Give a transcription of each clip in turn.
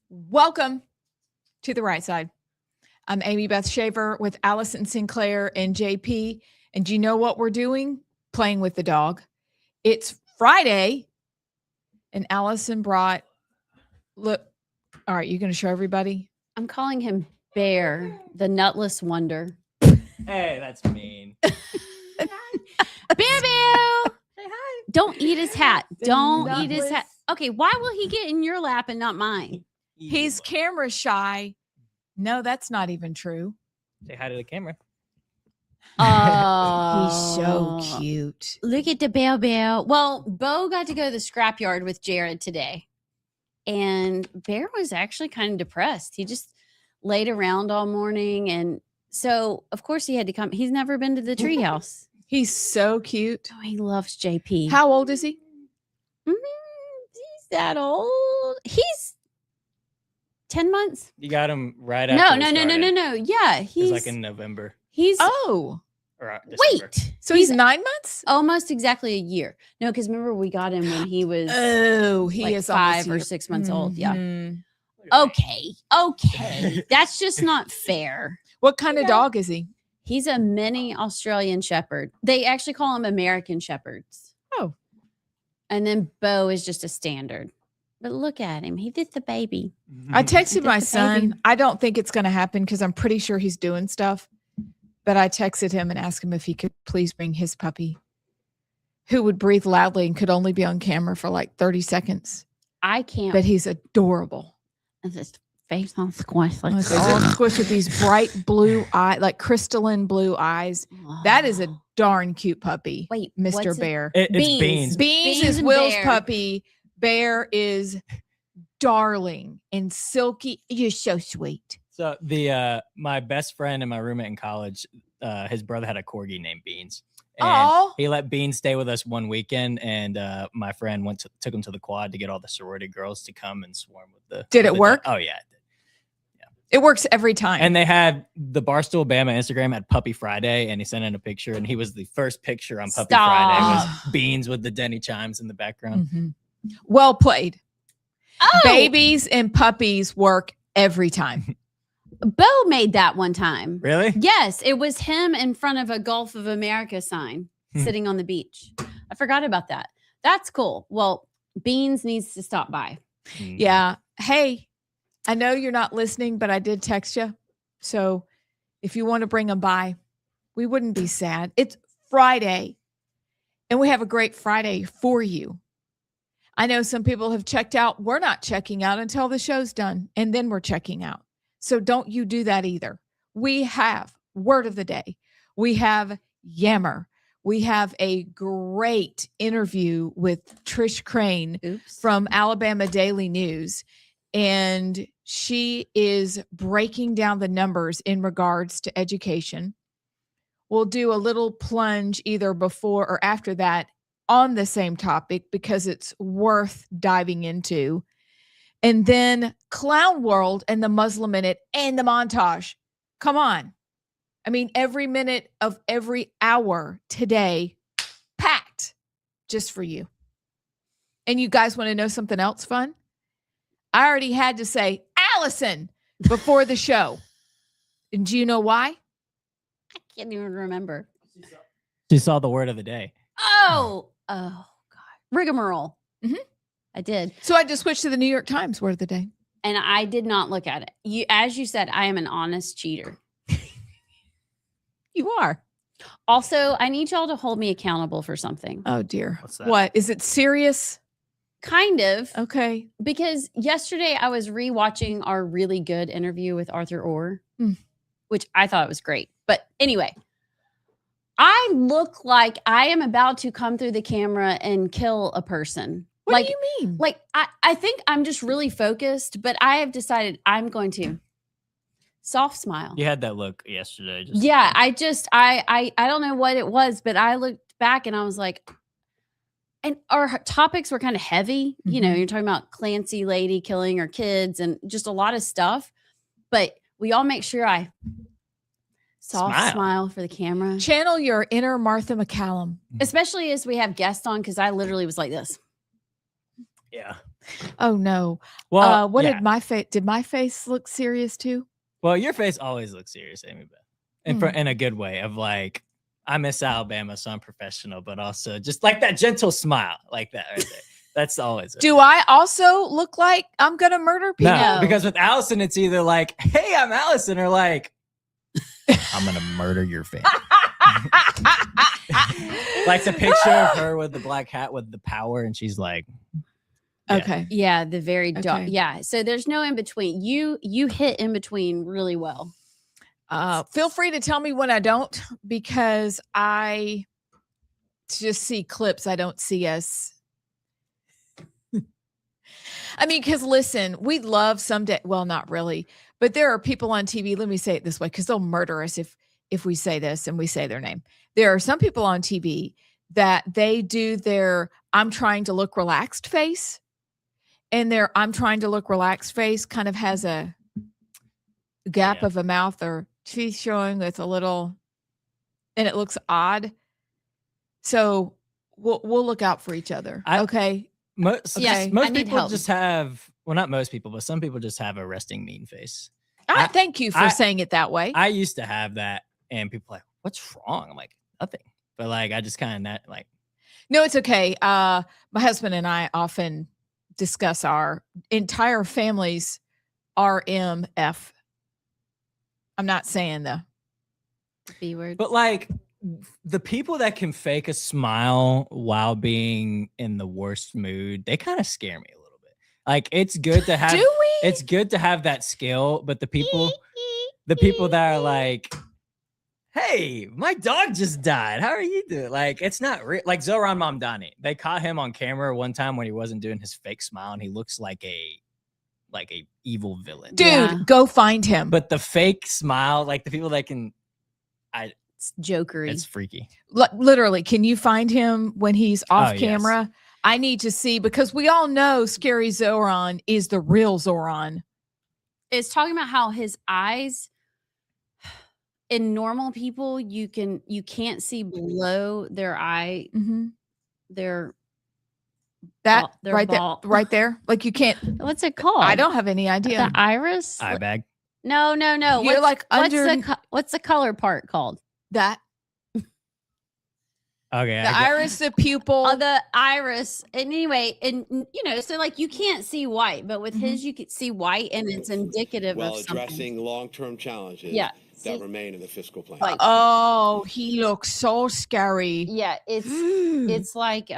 Welcome to the Right Side. I'm Amy Beth Shaver with Allison Sinclair and JP. And do you know what we're doing? Playing with the dog. It's Friday, and Allison brought, look, all right, you going to show everybody? I'm calling him Bear, the nutless wonder. Hey, that's mean. Bear Bear! Say hi. Don't eat his hat. Don't eat his nutless- hat. Okay, why will he get in your lap and not mine? He's camera shy. No, that's not even true. Say hi to the camera. Oh, He's so cute. Look at the Bear Bear. Well, Bo got to go to the scrapyard with Jared today. And Bear was actually kind of depressed. He just laid around all morning. And so, of course, he had to come. He's never been to the treehouse. He's so cute. Oh, he loves JP. How old is he? He's that old. He's 10 months. You got him right No, after. no. Yeah, He's he's like in November he's Oh, or December. wait. so he's 9 months? Almost exactly a year. No, because remember we got him when he was Oh, he like is 5 or almost 6 months old. Yeah. Mhm. Okay. That's just not fair. What kind of Yeah. dog is he? He's a mini Australian Shepherd. They actually call him American Shepherds. Oh. And then Bo is just a standard. But look at him. He did the baby. I texted did my the son. baby. I don't think it's going to happen because I'm pretty sure he's doing stuff. But I texted him and asked him if he could please bring his puppy, who would breathe loudly and could only be on camera for like 30 seconds. I can't. But he's adorable. His face on squish. Like, His little squish with these bright blue eyes, like crystalline blue eyes. That is a darn cute puppy, wait, Mr. what's it? Bear. It's Beans. beans. Beans Beans is and Will's Bear. puppy. Bear is darling and silky. You're so sweet. So the my best friend and my roommate in college, his brother had a corgi named Beans. And Aw. he let Beans stay with us one weekend, and my friend took him to the quad to get all the sorority girls to come and swarm with the. Did it with the work? Oh yeah. It works every time. And they had the Barstool Bama Instagram had Puppy Friday, and he sent in a picture, and he was the first picture on Puppy Friday was Beans with the Denny chimes in the background. Mhm. Well played. Oh, Babies and puppies work every time. Bo made that one time. Really? Yes, it was him in front of a Gulf of America sign sitting on the beach. I forgot about that. That's cool. Well, Beans needs to stop by. Yeah. Hey, I know you're not listening, but I did text you. So if you want to bring them by, we wouldn't be sad. It's Friday, and we have a great Friday for you. I know some people have checked out. We're not checking out until the show's done, and then we're checking out. So don't you do that either. We have word of the day. We have Yammer. We have a great interview with Trisha Crain Oops. from Alabama Daily News. And she is breaking down the numbers in regards to education. We'll do a little plunge either before or after that on the same topic because it's worth diving into. And then Clown World and the Muslim Minute and the montage. Come on. I mean, every minute of every hour today, packed just for you. And you guys want to know something else fun? I already had to say Allison before the show. And do you know why? I can't even remember. She saw the word of the day. Oh God. Rigmarole. Mhm. I did. So I just switched to the New York Times word of the day. And I did not look at it. As you said, I am an honest cheater. You are. Also, I need y'all to hold me accountable for something. Oh, dear. What's that? What? Is it serious? Kind of. Okay. Because yesterday I was rewatching our really good interview with Arthur Orr, which I thought was great. But anyway, I look like I am about to come through the camera and kill a person. What do you mean? Like, I think I'm just really focused, but I have decided I'm going to soft smile. You had that look yesterday. Yeah, I don't know what it was, but I looked back and I was like, and our topics were kind of heavy. You know, you're talking about Clancy lady killing her kids and just a lot of stuff. But we all make sure I soft smile for the camera. Channel your inner Martha McCallum. Especially as we have guests on, because I literally was like this. Yeah. Oh no. Well, What yeah. did my face? Did my face look serious too? Well, your face always looks serious, Amy Beth, in a good way of like, I miss Alabama, so I'm professional, but also just like that gentle smile, like that right there. That's always. Do I also look like I'm gonna murder people? No, because with Allison, it's either like, "Hey, I'm Allison," or like, "I'm gonna murder your family." Like the picture of her with the black hat with the power, and she's like, yeah. Okay. Yeah, the very dark. Okay. Yeah. So there's no in between. You hit in between really well. Feel free to tell me when I don't, because I just see clips. I don't see us. I mean, because listen, we'd love someday. Well, not really, but there are people on TV. Let me say it this way, because they'll murder us if we say this and we say their name. There are some people on TV that they do their "I'm trying to look relaxed" face, and their "I'm trying to look relaxed" face kind of has a gap of a mouth or teeth showing with a little, and it looks odd. So we'll look out for each other. Okay. Most people help. just have, well, not most people, but some people just have a resting mean face. Thank you for saying it that way. I used to have that, and people are like, "What's wrong?" I'm like, "Nothing," but like I just kind of like. No, it's okay. My husband and I often discuss our entire family's RMF. I'm not saying the B word, but like the people that can fake a smile while being in the worst mood, they kind of scare me a little bit. Like it's good to have. Do we? It's good to have that skill, but the people that are like, "Hey, my dog just died. How are you doing?" Like it's not real. Like Zoran Mamdani, they caught him on camera one time when he wasn't doing his fake smile, and he looks like a evil villain. Dude, go find him. But the fake smile, like the people that can, it's jokery. It's freaky. Literally, can you find him when he's off camera? Yes. I need to see, because we all know Scary Zoran is the real Zoran. It's talking about how his eyes, in normal people, you can't see below their eye. Mm-hmm. They're right there. Like you can't. What's it called? I don't have any idea. The iris? Eye bag. No. You're like under. What's the color part called? That. Okay. The iris, the pupil. The iris. And anyway, and so like you can't see white, but with his you can see white, and it's indicative of something. While addressing long-term challenges that remain in the fiscal plan. Like, oh, he looks so scary. Yeah, it's like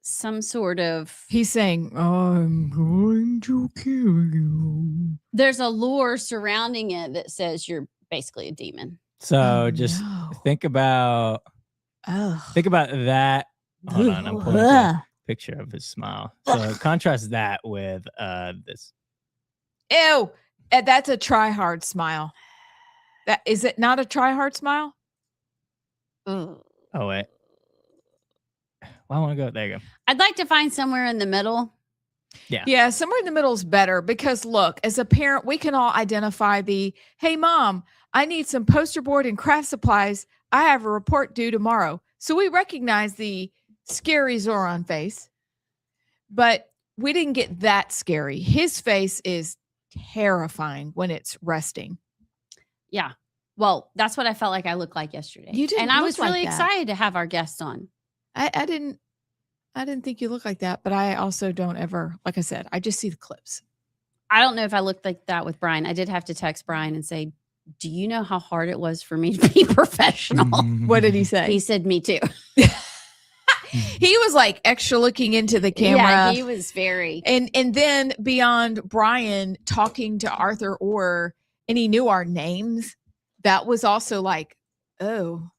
some sort of. He's saying, "I'm going to kill you." There's a lore surrounding it that says you're basically a demon. So just think about that. Hold on, I'm pulling up a picture of his smile. So contrast that with this. Ew, that's a try-hard smile. That is it not a try-hard smile? Oh wait. Well, I want to go. There you go. I'd like to find somewhere in the middle. Yeah, somewhere in the middle is better, because look, as a parent, we can all identify the, "Hey mom, I need some poster board and craft supplies. I have a report due tomorrow." So we recognize the scary Zoran face, but we didn't get that scary. His face is terrifying when it's resting. Yeah. Well, that's what I felt like I looked like yesterday. You didn't and I look was like really that. excited to have our guest on. I didn't think you looked like that, but I also don't ever, like I said, I just see the clips. I don't know if I looked like that with Brian. I did have to text Brian and say, "Do you know how hard it was for me to be professional?" What did he say? He said, "Me too." He was like extra looking into the camera. Yeah, he was very. And then beyond Brian talking to Arthur Orr, and he knew our names, that was also like, oh,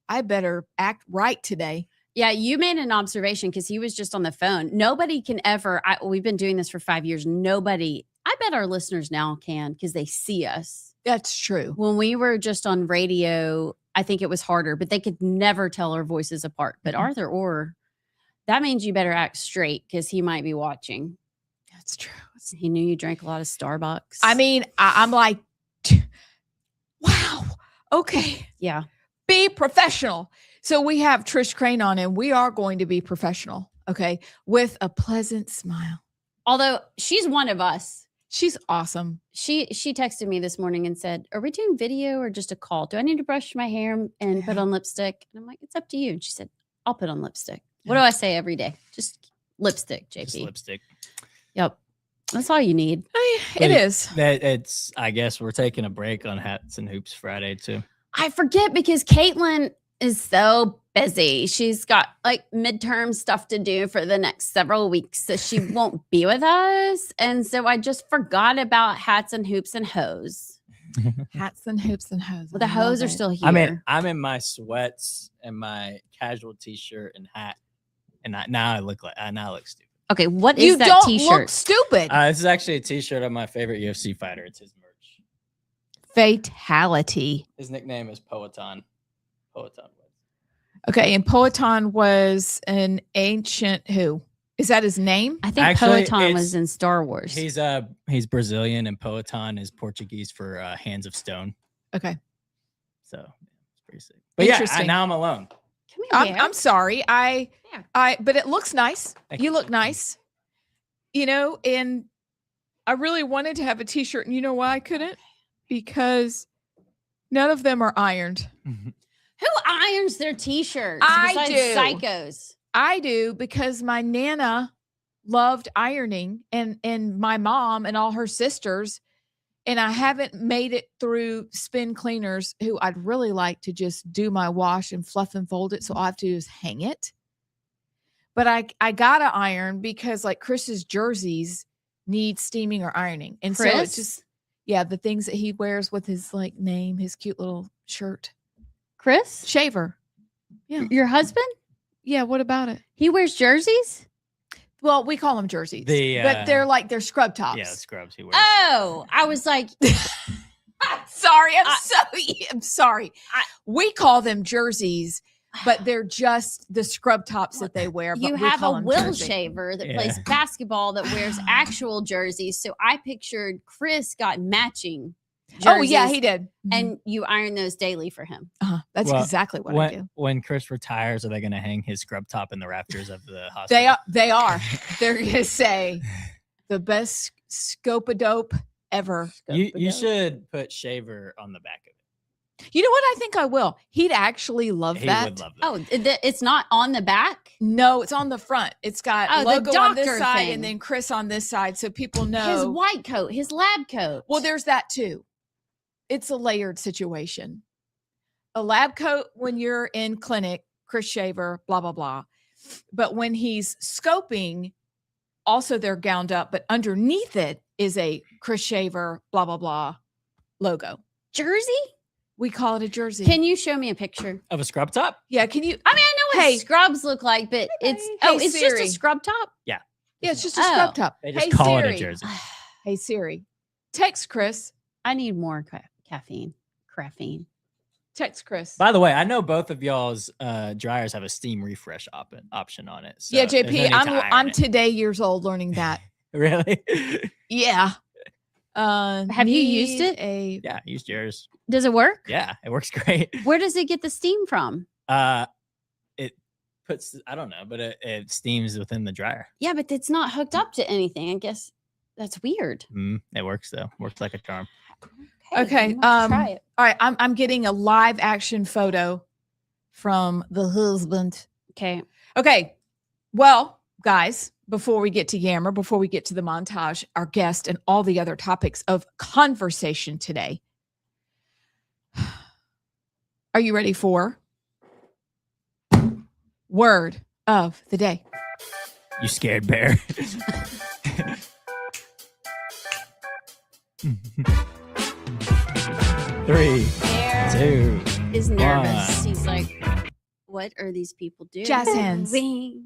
I better act right today. Yeah, you made an observation because he was just on the phone. Nobody can ever, we've been doing this for 5 years. Nobody, I bet our listeners now can, because they see us. That's true. When we were just on radio, I think it was harder, but they could never tell our voices apart. But Arthur Orr, that means you better act straight, because he might be watching. That's true. He knew you drank a lot of Starbucks. I mean, I'm like, wow, okay. Yeah. Be professional. So we have Trish Crain on, and we are going to be professional. Okay. With a pleasant smile. Although she's one of us. She's awesome. She texted me this morning and said, "Are we doing video or just a call? Do I need to brush my hair and put on lipstick?" And I'm like, "It's up to you." And she said, "I'll put on lipstick." What do I say every day? Just lipstick, JP. Just lipstick. Yep. That's all you need. It is. It's. I guess we're taking a break on Hats and Hoops Friday too. I forget because Caitlin is so busy. She's got like midterm stuff to do for the next several weeks, so she won't be with us. And so I just forgot about Hats and Hoops and Hose. Hats and Hoops and Hose. The hose are still here. I'm in my sweats and my casual t-shirt and hat, and now I look stupid. Okay, what You is that don't t-shirt? look stupid. This is actually a t-shirt of my favorite UFC fighter. It's his merch. Fatality. His nickname is Poeton. Okay, and Poeton was an ancient who? Is that his name? I think Actually, Poeton was in Star Wars. He's Brazilian, and Poeton is Portuguese for hands of stone. Okay. So it's pretty sick. But Interesting. now I'm alone. Come here. I'm sorry. But it looks nice. Thank You you. look nice. You know, and I really wanted to have a t-shirt, and you know why I couldn't? Because none of them are ironed. Who irons their t-shirts? I besides do. Psychos. I do, because my Nana loved ironing, and my mom and all her sisters, and I haven't made it through Spin Cleaners, who I'd really like to just do my wash and fluff and fold it. So all I have to do is hang it. But I gotta iron because like Chris's jerseys need steaming or ironing. And so it's just, the things that he wears with his like name, his cute little shirt. Chris? Shaver. Yeah. Your husband? Yeah. What about it? He wears jerseys? Well, we call them jerseys, but they're scrub tops. Yeah, scrubs he wears. Oh, I was like, sorry. I'm sorry. We call them jerseys, but they're just the scrub tops that they wear. you but we have call a them Will jersey. shaver that plays basketball that wears actual jerseys. So I pictured Chris got matching jerseys. Oh yeah, he did. And you iron those daily for him. That's exactly what I do. When Chris retires, are they going to hang his scrub top in the rafters of the hospital? They are. They're going to say the best scope-a-dope ever. You should put shaver on the back of it. You know what? I think I will. He'd actually love He that. would love that. Oh, it's not on the back? No, it's on the front. It's got the logo on this doctor side thing. and then Chris on this side, so people know. His white coat, his lab coat. Well, there's that too. It's a layered situation. A lab coat when you're in clinic, Chris Shaver, blah, blah, blah. But when he's scoping, also they're gowned up, but underneath it is a Chris Shaver, blah, blah, blah logo. Jersey? We call it a jersey. Can you show me a picture? Of a scrub top? Yeah, can you? I mean, I know what scrubs look like, but it's it's just Siri. a scrub top. Yeah, it's just a scrub top. They just Hey, call it a Siri. jersey. Hey Siri, text Chris. I need more caffeine. Text Chris. By the way, I know both of y'all's dryers have a steam refresh option on it. So Yeah, there's no JP, need to iron I'm it. today years old learning that. Really? Yeah. Have you used it? Yeah, I used yours. Does it work? Yeah, it works great. Where does it get the steam from? It puts, I don't know, but it steams within the dryer. Yeah, but it's not hooked up to anything. I guess that's weird. It works though. Works like a charm. Okay. Try it. All right. I'm getting a live action photo from the husband. Okay. Okay. Well, guys, before we get to Yammer, before we get to the montage, our guest, and all the other topics of conversation today, are you ready for word of the day? You scared bear. Three, two, Is nervous. one. He's like, what are these people doing? Jazz hands. Wink.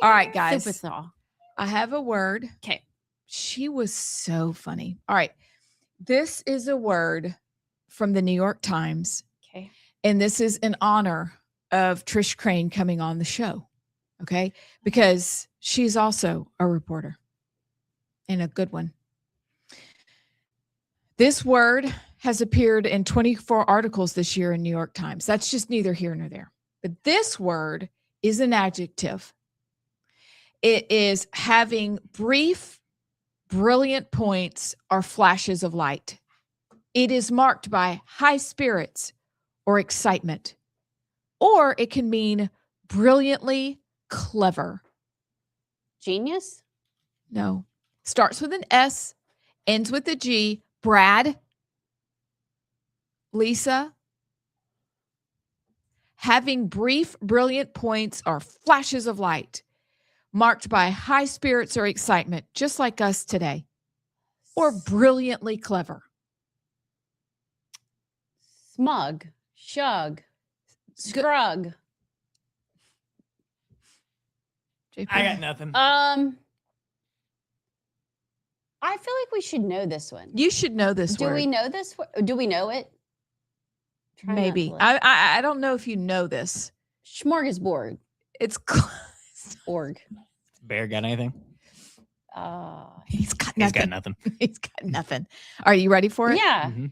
All right, guys. Super thaw. I have a word. Okay. She was so funny. All right. This is a word from the New York Times. Okay. And this is in honor of Trisha Crain coming on the show. Okay. Because she's also a reporter and a good one. This word has appeared in 24 articles this year in New York Times. That's just neither here nor there. But this word is an adjective. It is having brief, brilliant points or flashes of light. It is marked by high spirits or excitement. Or it can mean brilliantly clever. Genius? No. Starts with an S, ends with a G. Brad, Lisa, having brief, brilliant points or flashes of light, marked by high spirits or excitement, just like us today, or brilliantly clever. Smug, shug, scrug. JP? I got nothing. I feel like we should know this one. You should know this Do word. we know this? Do we know it? Try not Maybe. to look. I don't know if you know this. Smorgasbord. It's close. Org. Bear got anything? He's got He's nothing. got nothing. He's got nothing. Are you ready for it? Yeah. Mhm.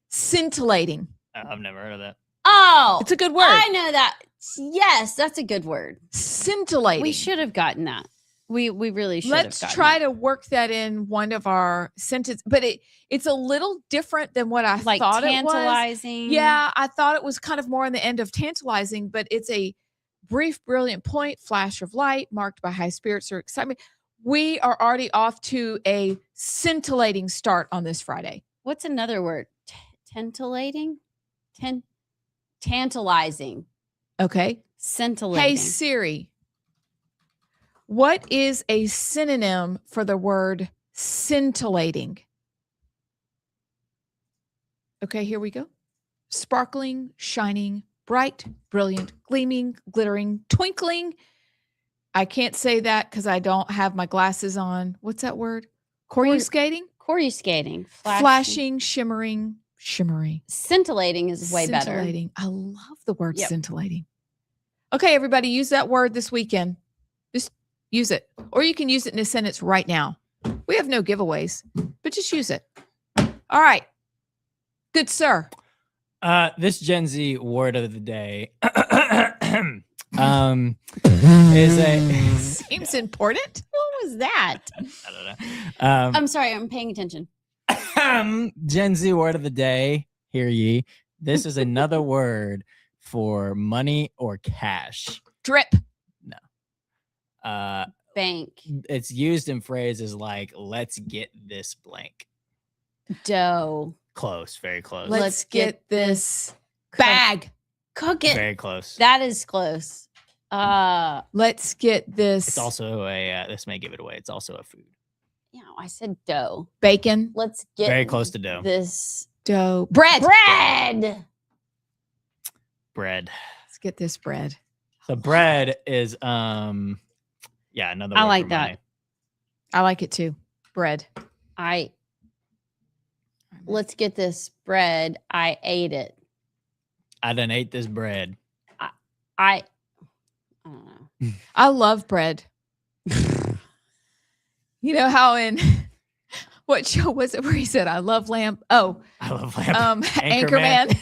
Scintillating. I've never heard of that. Oh, It's a good word. I know that. Yes, that's a good word. Scintillating. We should have gotten that. We really should have Let's gotten try that. to work that in one of our sentences, but it's a little different than what I Like thought it was. tantalizing. Yeah, I thought it was kind of more on the end of tantalizing, but it's a brief, brilliant point, flash of light, marked by high spirits or excitement. We are already off to a scintillating start on this Friday. What's another word? Tantalizing? Tantalizing. Okay. Scintillating. Hey, Siri, what is a synonym for the word scintillating? Okay, here we go. Sparkling, shining, bright, brilliant, gleaming, glittering, twinkling. I can't say that because I don't have my glasses on. What's that word? Coruscating? Coruscating. Flashing, shimmering, shimmery. Scintillating is way better. Scintillating. I love the word Yep. scintillating. Okay, everybody, use that word this weekend. Just use it. Or you can use it in a sentence right now. We have no giveaways, but just use it. All right. Good, sir. This Gen Z word of the day is a Seems important. What was that? I don't know. I'm sorry. I'm paying attention. Gen Z word of the day. Hear ye. This is another word for money or cash. Drip. Bank. It's used in phrases like "Let's get this blank." Dough. Close, very close. Let's get this bag. Cook it. Very close. That is close. Let's get this It's also a. This may give it away. It's also a food. Yeah, I said dough. bacon. Let's get Very close to dough. this Dough. Bread. bread. Bread. Let's get this bread. So bread is yeah, another. I word like for that. money. I like it too. Bread. Let's get this bread. I ate it. I done ate this bread. I don't know. I love bread. You know how in what show was it where he said, I love lamp? Oh, I love lamp. Anchorman.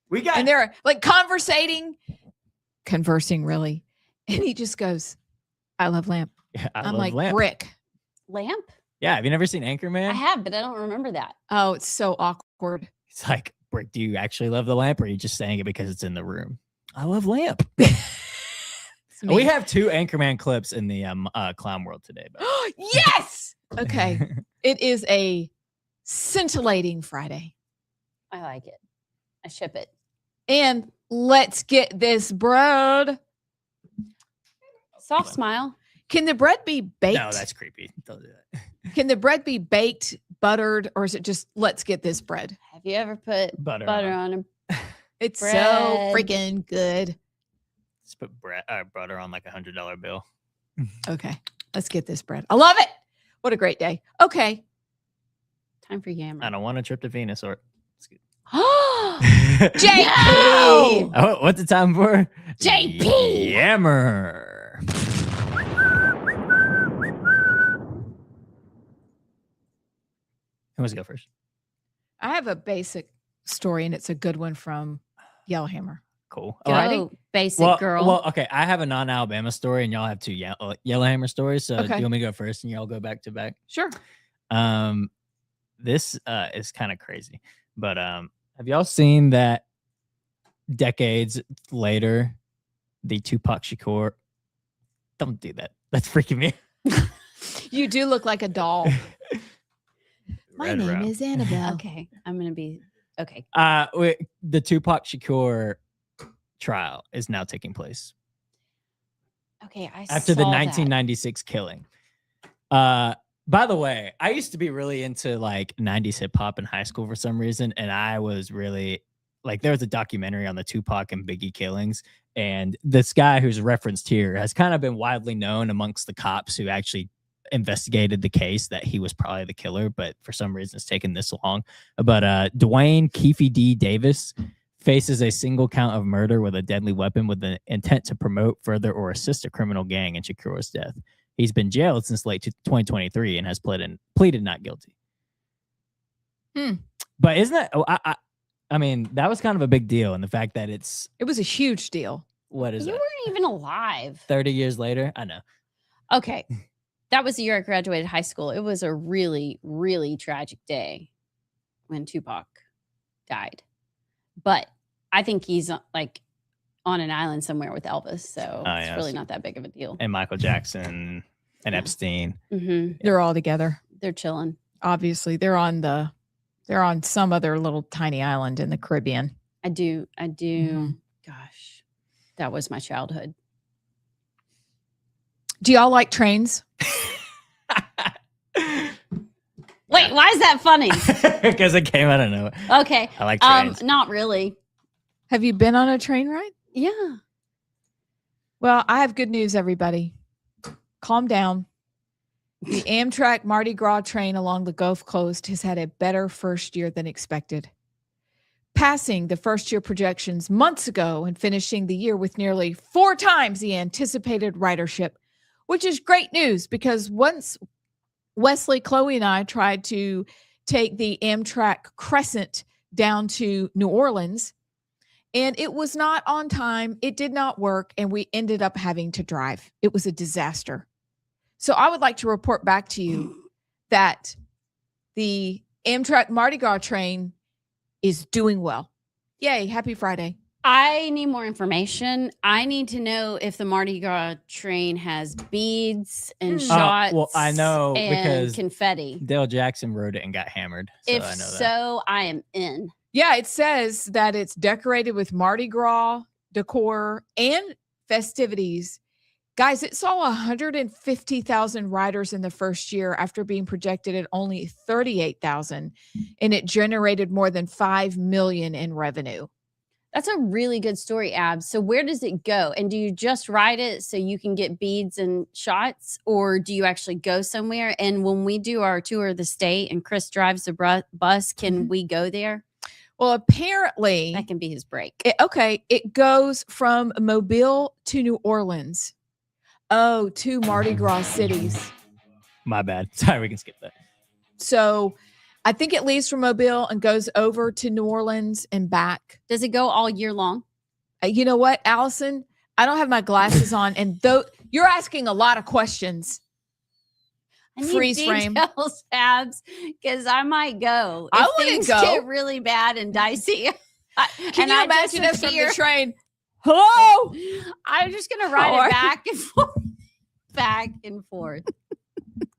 We got And they're like conversing really. And he just goes, I love lamp. Yeah, I I'm love like, lamp. brick. Lamp? Yeah, have you never seen Anchorman? I have, but I don't remember that. Oh, it's so awkward. It's like, Brick, do you actually love the lamp, or are you just saying it because it's in the room? I love lamp. It's me. We have 2 Anchorman clips in the clown world today. But Yes. Okay. It is a scintillating Friday. I like it. I ship it. And let's get this bread. Soft smile. Can the bread be baked? no, that's creepy. Don't do that. Can the bread be baked, buttered, or is it just let's get this bread? Have you ever put Butter butter on. on a It's so Bread. freaking good. Just put butter on like $100 bill. Okay. Let's get this bread. I love it. What a great day. Okay. time for yammer? I don't want a trip to Venus or. JP. No! Oh, what's the time for? JP. Yammer. Who wants to go first? I have a basic story, and it's a good one from Yellowhammer. Cool. Go, Alrighty. basic girl. Well, okay. I have a non-Alabama story, and y'all have two Yellowhammer stories. So do Okay. you want me to go first, and y'all go back to back? Sure. This is kind of crazy, but have y'all seen that decades later, the Tupac Shakur? Don't do that. That's freaking me. You do look like a doll. My Red name Route. is Annabelle. Okay, I'm gonna be okay. The Tupac Shakur trial is now taking place Okay, I after the saw that. 1996 killing. By the way, I used to be really into like 90s hip hop in high school for some reason, and I was really like, there was a documentary on the Tupac and Biggie killings, and this guy who's referenced here has kind of been widely known amongst the cops who actually investigated the case that he was probably the killer, but for some reason it's taken this long. But Dwayne Keefe D. Davis faces a single count of murder with a deadly weapon with the intent to promote, further, or assist a criminal gang in Shakur's death. He's been jailed since late 2023 and has pleaded not guilty. But isn't that? I mean, that was kind of a big deal, and the fact that it was a huge deal. What is You that? weren't even alive. 30 years later, I know. Okay, that was the year I graduated high school. It was a really, really tragic day when Tupac died, but I think he's like on an island somewhere with Elvis, so it's really not that big of a deal. And Michael Jackson and Epstein. They're all together. They're chilling. Obviously, they're on some other little tiny island in the Caribbean. I do. Gosh, that was my childhood. Do y'all like trains? Wait, why is that funny? Because it came out of nowhere. Okay. I like trains. Not really. Have you been on a train ride? Yeah. Well, I have good news, everybody. Calm down. The Amtrak Mardi Gras train along the Gulf Coast has had a better first year than expected, passing the first year projections months ago and finishing the year with nearly 4 times the anticipated ridership, which is great news because once Wesley, Chloe, and I tried to take the Amtrak Crescent down to New Orleans, and it was not on time. It did not work, and we ended up having to drive. It was a disaster. So I would like to report back to you that the Amtrak Mardi Gras train is doing well. Yay, happy Friday. I need more information. I need to know if the Mardi Gras train has beads and shots. Well, I know and because confetti. Dale Jackson rode it and got hammered. So If I know that. so, I am in. Yeah, it says that it's decorated with Mardi Gras decor and festivities. Guys, it saw 150,000 riders in the first year after being projected at only 38,000, and it generated more than $5 million in revenue. That's a really good story, Abs. So where does it go? And do you just ride it so you can get beads and shots, or do you actually go somewhere? And when we do our tour of the state and Chris drives the bus, can we go there? Well, apparently that can be his break. It goes from Mobile to New Orleans. Oh, 2 Mardi Gras cities. My bad. Sorry, we can skip that. So I think it leaves from Mobile and goes over to New Orleans and back. Does it go all year long? You know what, Allison? I don't have my glasses on, and though you're asking a lot of questions. I need Freeze frame. details, Abs, because I might go. I If want things to go. get really bad and dicey. Can you imagine us from the disappear. train? Hello? I'm just gonna ride it back and forth, back and forth.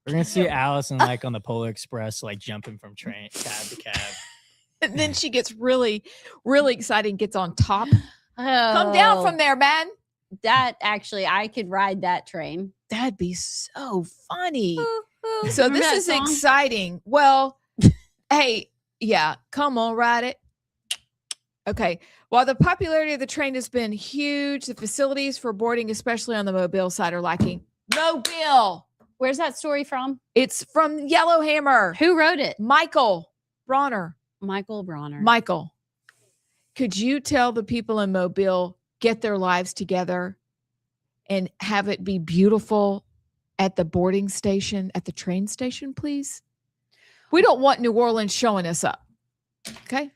We're gonna see Allison like on the Polar Express, like jumping from train cab to cab. And then she gets really, really excited and gets on top. Come down from there, man. That actually, I could ride that train. That'd be so funny. Ooh, So remember this that is song? exciting. Well, hey, yeah, come on, ride it. Okay. While the popularity of the train has been huge, the facilities for boarding, especially on the Mobile side, are lacking. Mobile. Where's that story from? It's from Yellowhammer. Who wrote it? Michael Bronner. Michael Bronner. Michael, could you tell the people in Mobile, get their lives together and have it be beautiful at the boarding station, at the train station, please? We don't want New Orleans showing us up. Okay.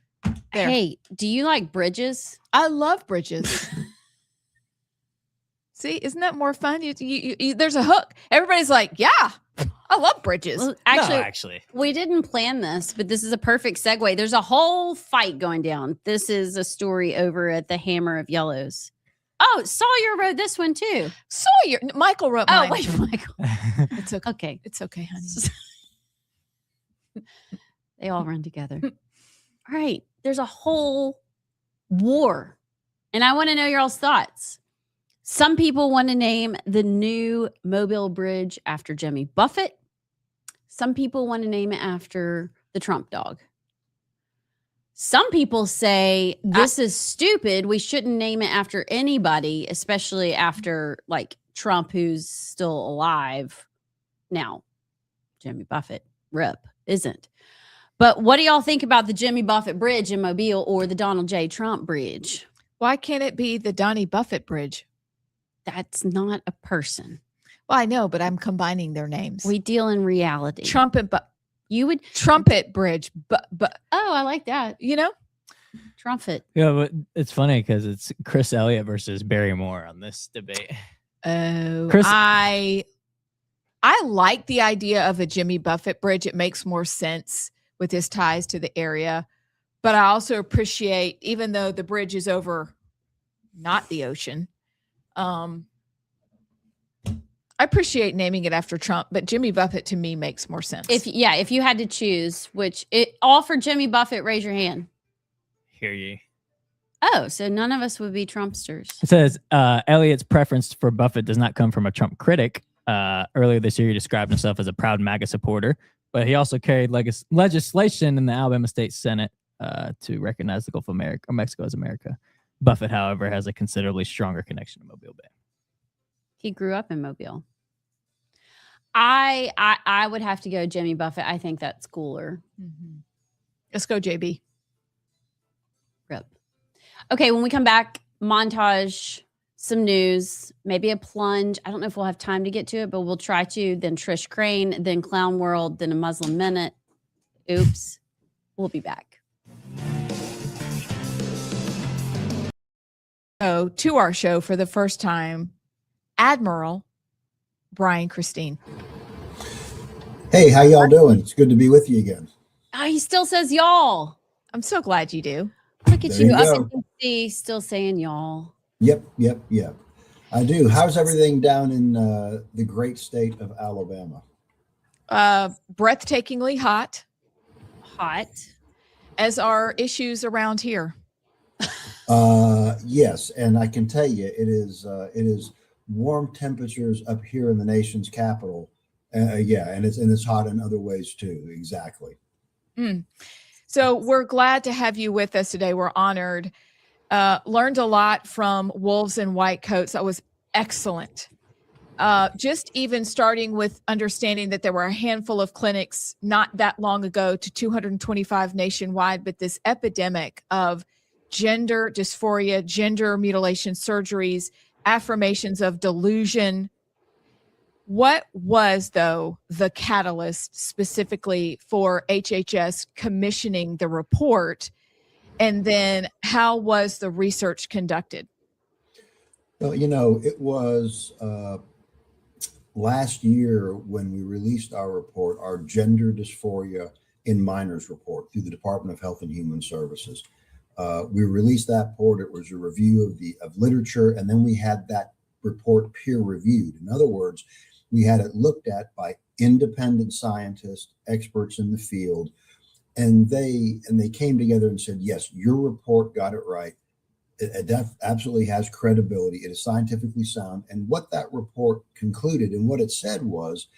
There. Hey, do you like bridges? I love bridges. See, isn't that more fun? There's a hook. Everybody's like, yeah, I love bridges. Well, Actually, we didn't plan this, but this is a perfect segue. There's a whole fight going down. This is a story over at the Hammer of Yellows. Oh, Sawyer wrote this one too. Sawyer. Michael wrote mine. Oh, wait, Michael. It's okay. Okay. It's okay, honey. They all run together. All right. There's a whole war. And I want to know your all's thoughts. Some people want to name the new Mobile Bridge after Jimmy Buffett. Some people want to name it after the Trump dog. Some people say this is stupid. We shouldn't name it after anybody, especially after like Trump, who's still alive now. Jimmy Buffett, rip, isn't. But what do y'all think about the Jimmy Buffett Bridge in Mobile or the Donald J. Trump Bridge? Why can't it be the Donnie Buffett Bridge? That's not a person. Well, I know, but I'm combining their names. We deal in reality. You would Trumpet Bridge, but oh, I like that. You know, Trumpet. Yeah, but it's funny because it's Chris Elliott versus Barry Moore on this debate. Oh, I like the idea of a Jimmy Buffett Bridge. It makes more sense with his ties to the area, but I also appreciate, even though the bridge is over, not the ocean. I appreciate naming it after Trump, but Jimmy Buffett to me makes more sense. If you had to choose, all for Jimmy Buffett, raise your hand. Hear ye. Oh, so none of us would be Trumpsters. It says Elliott's preference for Buffett does not come from a Trump critic. Earlier this year, he described himself as a proud MAGA supporter, but he also carried legislation in the Alabama State Senate to recognize the Gulf of Mexico as America. Buffett, however, has a considerably stronger connection to Mobile Bay. He grew up in Mobile. I would have to go Jimmy Buffett. I think that's cooler. Mm-hmm. Let's go, JB. Rip. Okay, when we come back, montage, some news, maybe a plunge. I don't know if we'll have time to get to it, but we'll try to. Then Trish Crane, then Clown World, then a Muslim Minute. Oops. We'll be back. So, to our show for the first time, Admiral Brian Christine. Hey, how y'all doing? It's good to be with you again. Oh, he still says y'all. I'm so glad you do. Look at There you you up go. in D.C. still saying y'all. Yep. I do. How's everything down in the great state of Alabama? Breathtakingly hot, Hot. as are issues around here. Yes, and I can tell you, it is warm temperatures up here in the nation's capital. Yeah, and it's hot in other ways too. Exactly. So we're glad to have you with us today. We're honored. Learned a lot from Wolves in White Coats. That was excellent. Just even starting with understanding that there were a handful of clinics not that long ago to 225 nationwide, but this epidemic of gender dysphoria, gender mutilation surgeries, affirmations of delusion. What was, though, the catalyst specifically for HHS commissioning the report? And then how was the research conducted? Well, it was last year when we released our report, our gender dysphoria in minors report through the Department of Health and Human Services. We released that report. It was a review of literature, and then we had that report peer reviewed. In other words, we had it looked at by independent scientists, experts in the field, and they came together and said, yes, your report got it right. It absolutely has credibility. It is scientifically sound. And what that report concluded and what it said was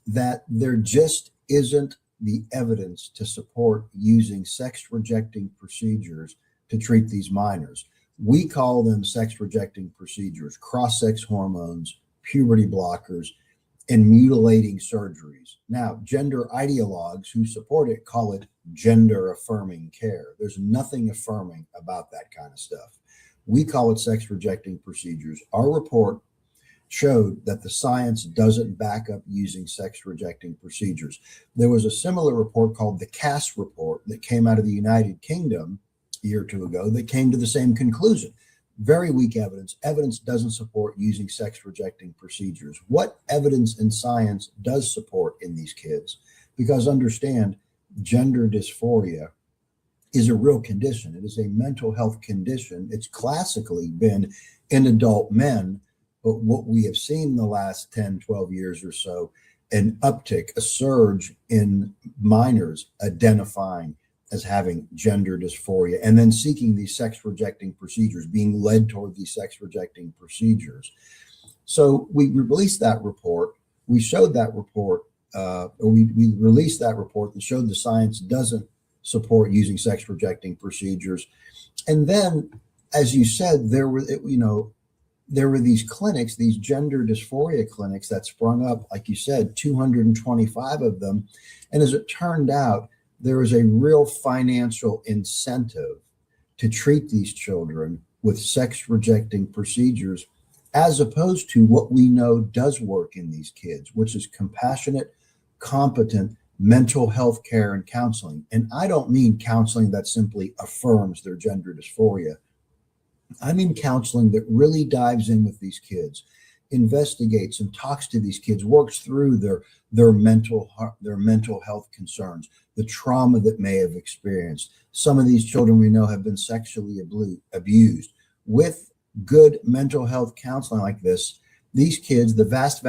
that there just isn't the evidence to support using sex-rejecting procedures to treat these minors. We call them sex-rejecting procedures, cross-sex hormones, puberty blockers, and mutilating surgeries. Now, gender ideologues who support it call it gender-affirming care. There's nothing affirming about that kind of stuff. We call it sex-rejecting procedures. Our report showed that the science doesn't back up using sex-rejecting procedures. There was a similar report called the Cass report that came out of the United Kingdom year or two ago that came to the same conclusion. Very weak evidence. Evidence doesn't support using sex-rejecting procedures. What evidence and science does support in these kids? Because understand, gender dysphoria is a real condition. It is a mental health condition. It's classically been in adult men, but what we have seen in the last 10, 12 years or so, an uptick, a surge in minors identifying as having gender dysphoria and then seeking these sex-rejecting procedures, being led toward these sex-rejecting procedures. So we released that report. We showed that report, we released that report that showed the science doesn't support using sex-rejecting procedures. And then, as you said, there were these clinics, these gender dysphoria clinics that sprung up, like you said, 225 of them. And as it turned out, there is a real financial incentive to treat these children with sex-rejecting procedures, as opposed to what we know does work in these kids, which is compassionate, competent mental health care and counseling. And I don't mean counseling that simply affirms their gender dysphoria. I mean counseling that really dives in with these kids, investigates and talks to these kids, works through their mental health concerns, the trauma that may have experienced. Some of these children we know have been sexually abused. With good mental health counseling like this, these kids, the vast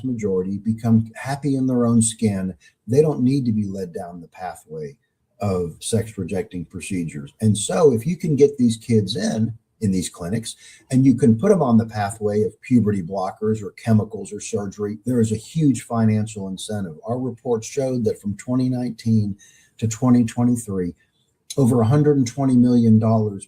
majority, become happy in their own skin. They don't need to be led down the pathway of sex-rejecting procedures. And so if you can get these kids in these clinics and you can put them on the pathway of puberty blockers or chemicals or surgery, there is a huge financial incentive. Our report showed that from 2019 to 2023, over $120 million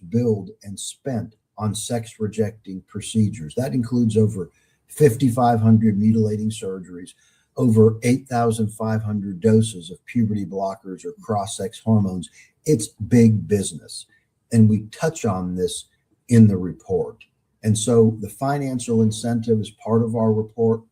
billed and spent on sex-rejecting procedures. That includes over 5,500 mutilating surgeries, over 8,500 doses of puberty blockers or cross-sex hormones. It's big business. And we touch on this in the report. And so the financial incentive is part of our report.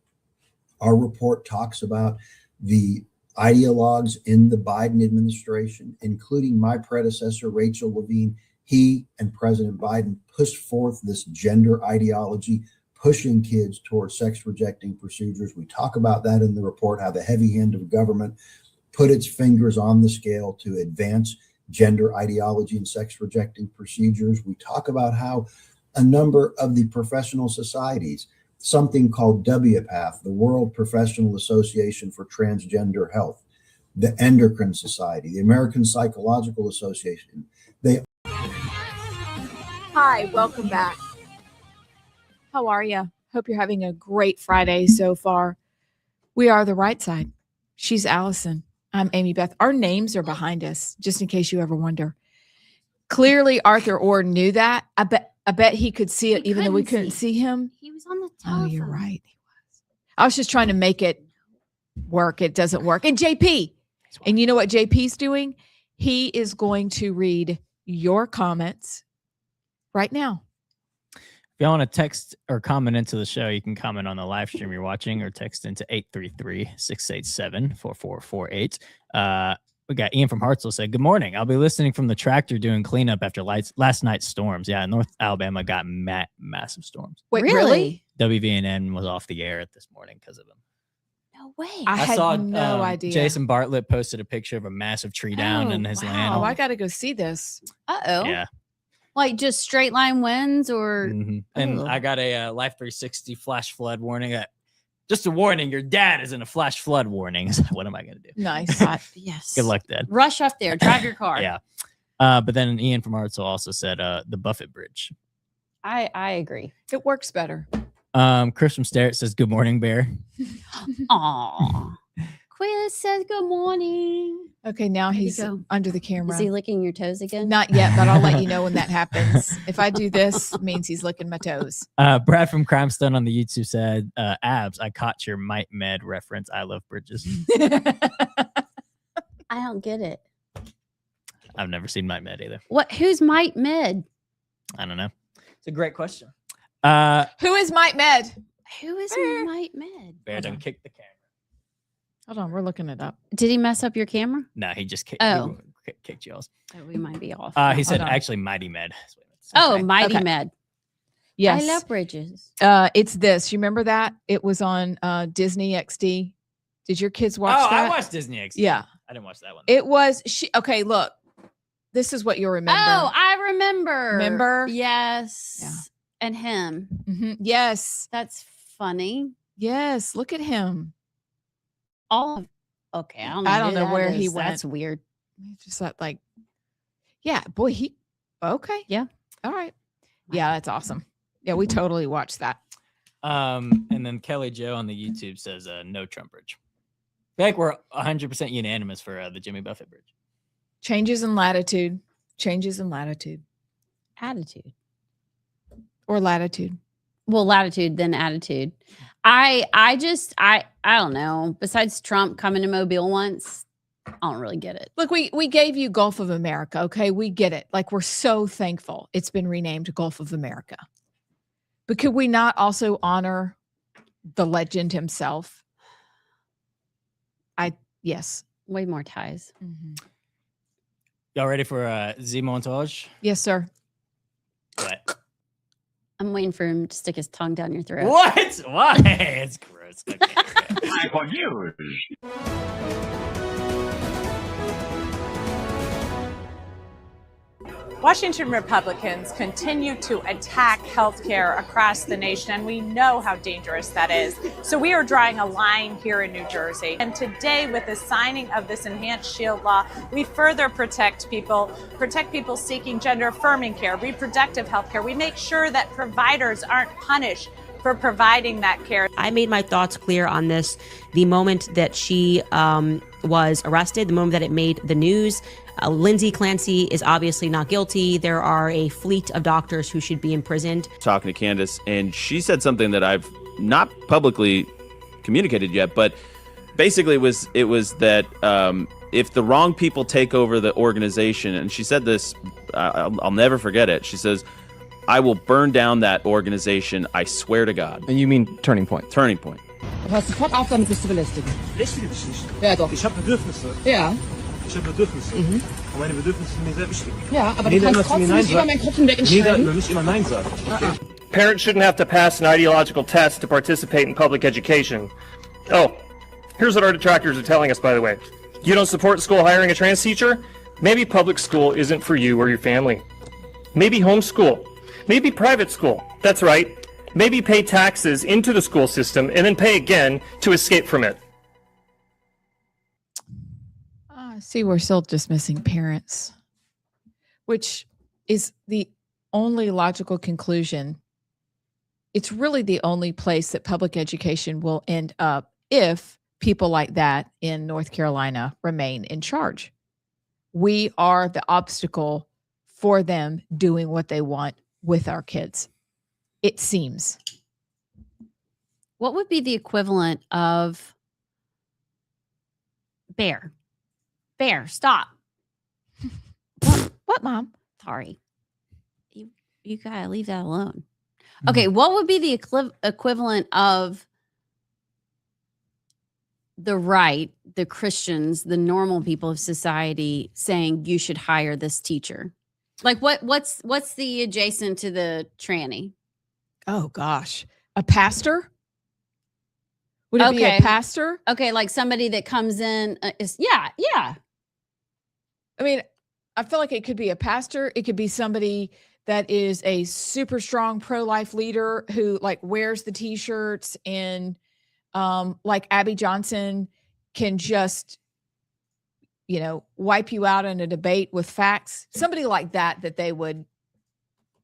Our report talks about the ideologues in the Biden administration, including my predecessor, Rachel Levine. He and President Biden pushed forth this gender ideology, pushing kids towards sex-rejecting procedures. We talk about that in the report, how the heavy hand of government put its fingers on the scale to advance gender ideology and sex-rejecting procedures. We talk about how a number of the professional societies, something called WPATH, the World Professional Association for Transgender Health, the Endocrine Society, the American Psychological Association, they Hi, welcome back. How are you? Hope you're having a great Friday so far. We are the Right Side. She's Allison. I'm Amy Beth. Our names are behind us, just in case you ever wonder. Clearly, Arthur Ord knew that. I bet he could see it, even though we couldn't see him. He was on the telephone. Oh, you're right. He was. I was just trying to make it work. It doesn't work. And JP. And you know what JP's doing? He is going to read your comments right now. If you want to text or comment into the show, you can comment on the live stream you're watching or text into 833-687-4448. We got Ian from Hartselle said, good morning. I'll be listening from the tractor doing cleanup after last night's storms. Yeah, North Alabama got massive storms. Wait, really? WVNN was off the air this morning because of them. No way. I had saw no idea. Jason Bartlett posted a picture of a massive tree down in his land. Oh, I got to go see this. Uh-oh. Yeah. Like just straight line winds or? Mm-hmm. And I got a Life 360 flash flood warning. Just a warning, your dad is in a flash flood warning. What am I going to do? Nice. Yes. Good luck, Dad. Rush up there. Drive your car. Yeah. But then Ian from Hartselle also said the Buffett Bridge. I agree. It works better. Chris from Starrett says, good morning, Bear. Aw. Quiz says good morning. Okay, now he's under the camera. Is he licking your toes again? Not yet, but I'll let you know when that happens. If I do this, it means he's licking my toes. Brad from Crimestone on the YouTube said, Abs, I caught your Might Med reference. I love bridges. I don't get it. I've never seen Might Med either. What? Who's Might Med? I don't know. It's a great question. Who is Might Med? Who is Might Med? Bear done kicked the camera. Hold on, we're looking it up. Did he mess up your camera? No, he just kicked kick jails. So we might be off. He said actually Mighty Med. Oh, Mighty Med. Yes. I love bridges. It's this. You remember that? It was on Disney XD. Did your kids watch that? I watched Disney XD. Yeah. I didn't watch that one. It was okay, look. This is what you'll remember. Oh, I remember. Remember? Yes. Yeah. And him. Mm-hmm. Yes. That's funny. Yes. Look at him. Okay. I don't know where he went. That's weird. Just like, yeah, boy, okay. Yeah. All right. Yeah, that's awesome. Yeah, we totally watched that. And then Kelly Joe on the YouTube says no Trump bridge. I feel like we're 100% unanimous for the Jimmy Buffett bridge. Changes in latitude. Attitude. Or latitude. Well, latitude, then attitude. I don't know. Besides Trump coming to Mobile once, I don't really get it. Look, we gave you Gulf of America, okay? We get it. Like, we're so thankful it's been renamed Gulf of America. But could we not also honor the legend himself? Yes. Way more ties. Mm-hmm. Y'all ready for Z montage? Yes, sir. What? I'm waiting for him to stick his tongue down your throat. What? Why? It's gross. Washington Republicans continue to attack healthcare across the nation, and we know how dangerous that is. So we are drawing a line here in New Jersey. And today, with the signing of this enhanced shield law, we further protect people seeking gender-affirming care, reproductive health care. We make sure that providers aren't punished for providing that care. I made my thoughts clear on this the moment that she was arrested, the moment that it made the news. Lindsay Clancy is obviously not guilty. There are a fleet of doctors who should be imprisoned. Talking to Candace, and she said something that I've not publicly communicated yet, but basically it was that if the wrong people take over the organization, and she said this, I'll never forget it. She says, "I will burn down that organization. I swear to God." And you mean Turning Point? Turning Point. Du hast sofort auf damit, dich zu belästigen. Belästige dich nicht. Ja, doch. Ich habe Bedürfnisse. Ja. Ich habe Bedürfnisse. Und meine Bedürfnisse sind mir sehr wichtig. Ja, aber du kannst trotzdem nicht über meinen Kopf hinweg entscheiden. Nicht immer Nein sagen. Okay? Parents shouldn't have to pass an ideological test to participate in public education. Oh, here's what our detractors are telling us, by the way. You don't support school hiring a trans teacher? Maybe public school isn't for you or your family. Maybe homeschool. Maybe private school. That's right. Maybe pay taxes into the school system and then pay again to escape from it. See, we're still dismissing parents, which is the only logical conclusion. It's really the only place that public education will end up if people like that in North Carolina remain in charge. We are the obstacle for them doing what they want with our kids, it seems. What would be the equivalent of Bear, stop. What, Mom? Sorry. You gotta leave that alone. Okay, what would be the equivalent of the right, the Christians, the normal people of society saying you should hire this teacher? Like what's the adjacent to the tranny? Oh gosh. A pastor? Would it be a pastor? Okay, like somebody that comes in yeah. I mean, I feel like it could be a pastor. It could be somebody that is a super strong pro-life leader who like wears the t-shirts and like Abby Johnson can just, wipe you out in a debate with facts. Somebody like that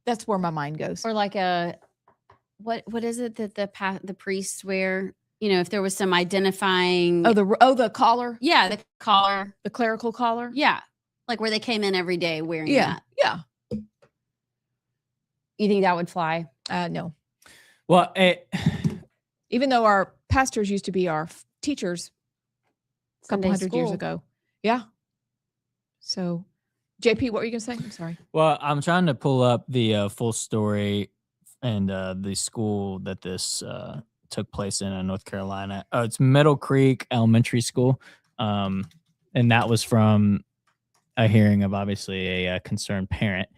that's where my mind goes. Or like what is it that the priests wear? If there was some identifying. The collar. Yeah, the collar. The clerical collar. Yeah. Like where they came in every day wearing that. Yeah. You think that would fly? No. Well, even though our pastors used to be our teachers a couple hundred years ago. Yeah. So, JP, what were you going to say? I'm sorry. Well, I'm trying to pull up the full story and the school that this took place in North Carolina. It's Middle Creek Elementary School. And that was from a hearing of obviously a concerned parent.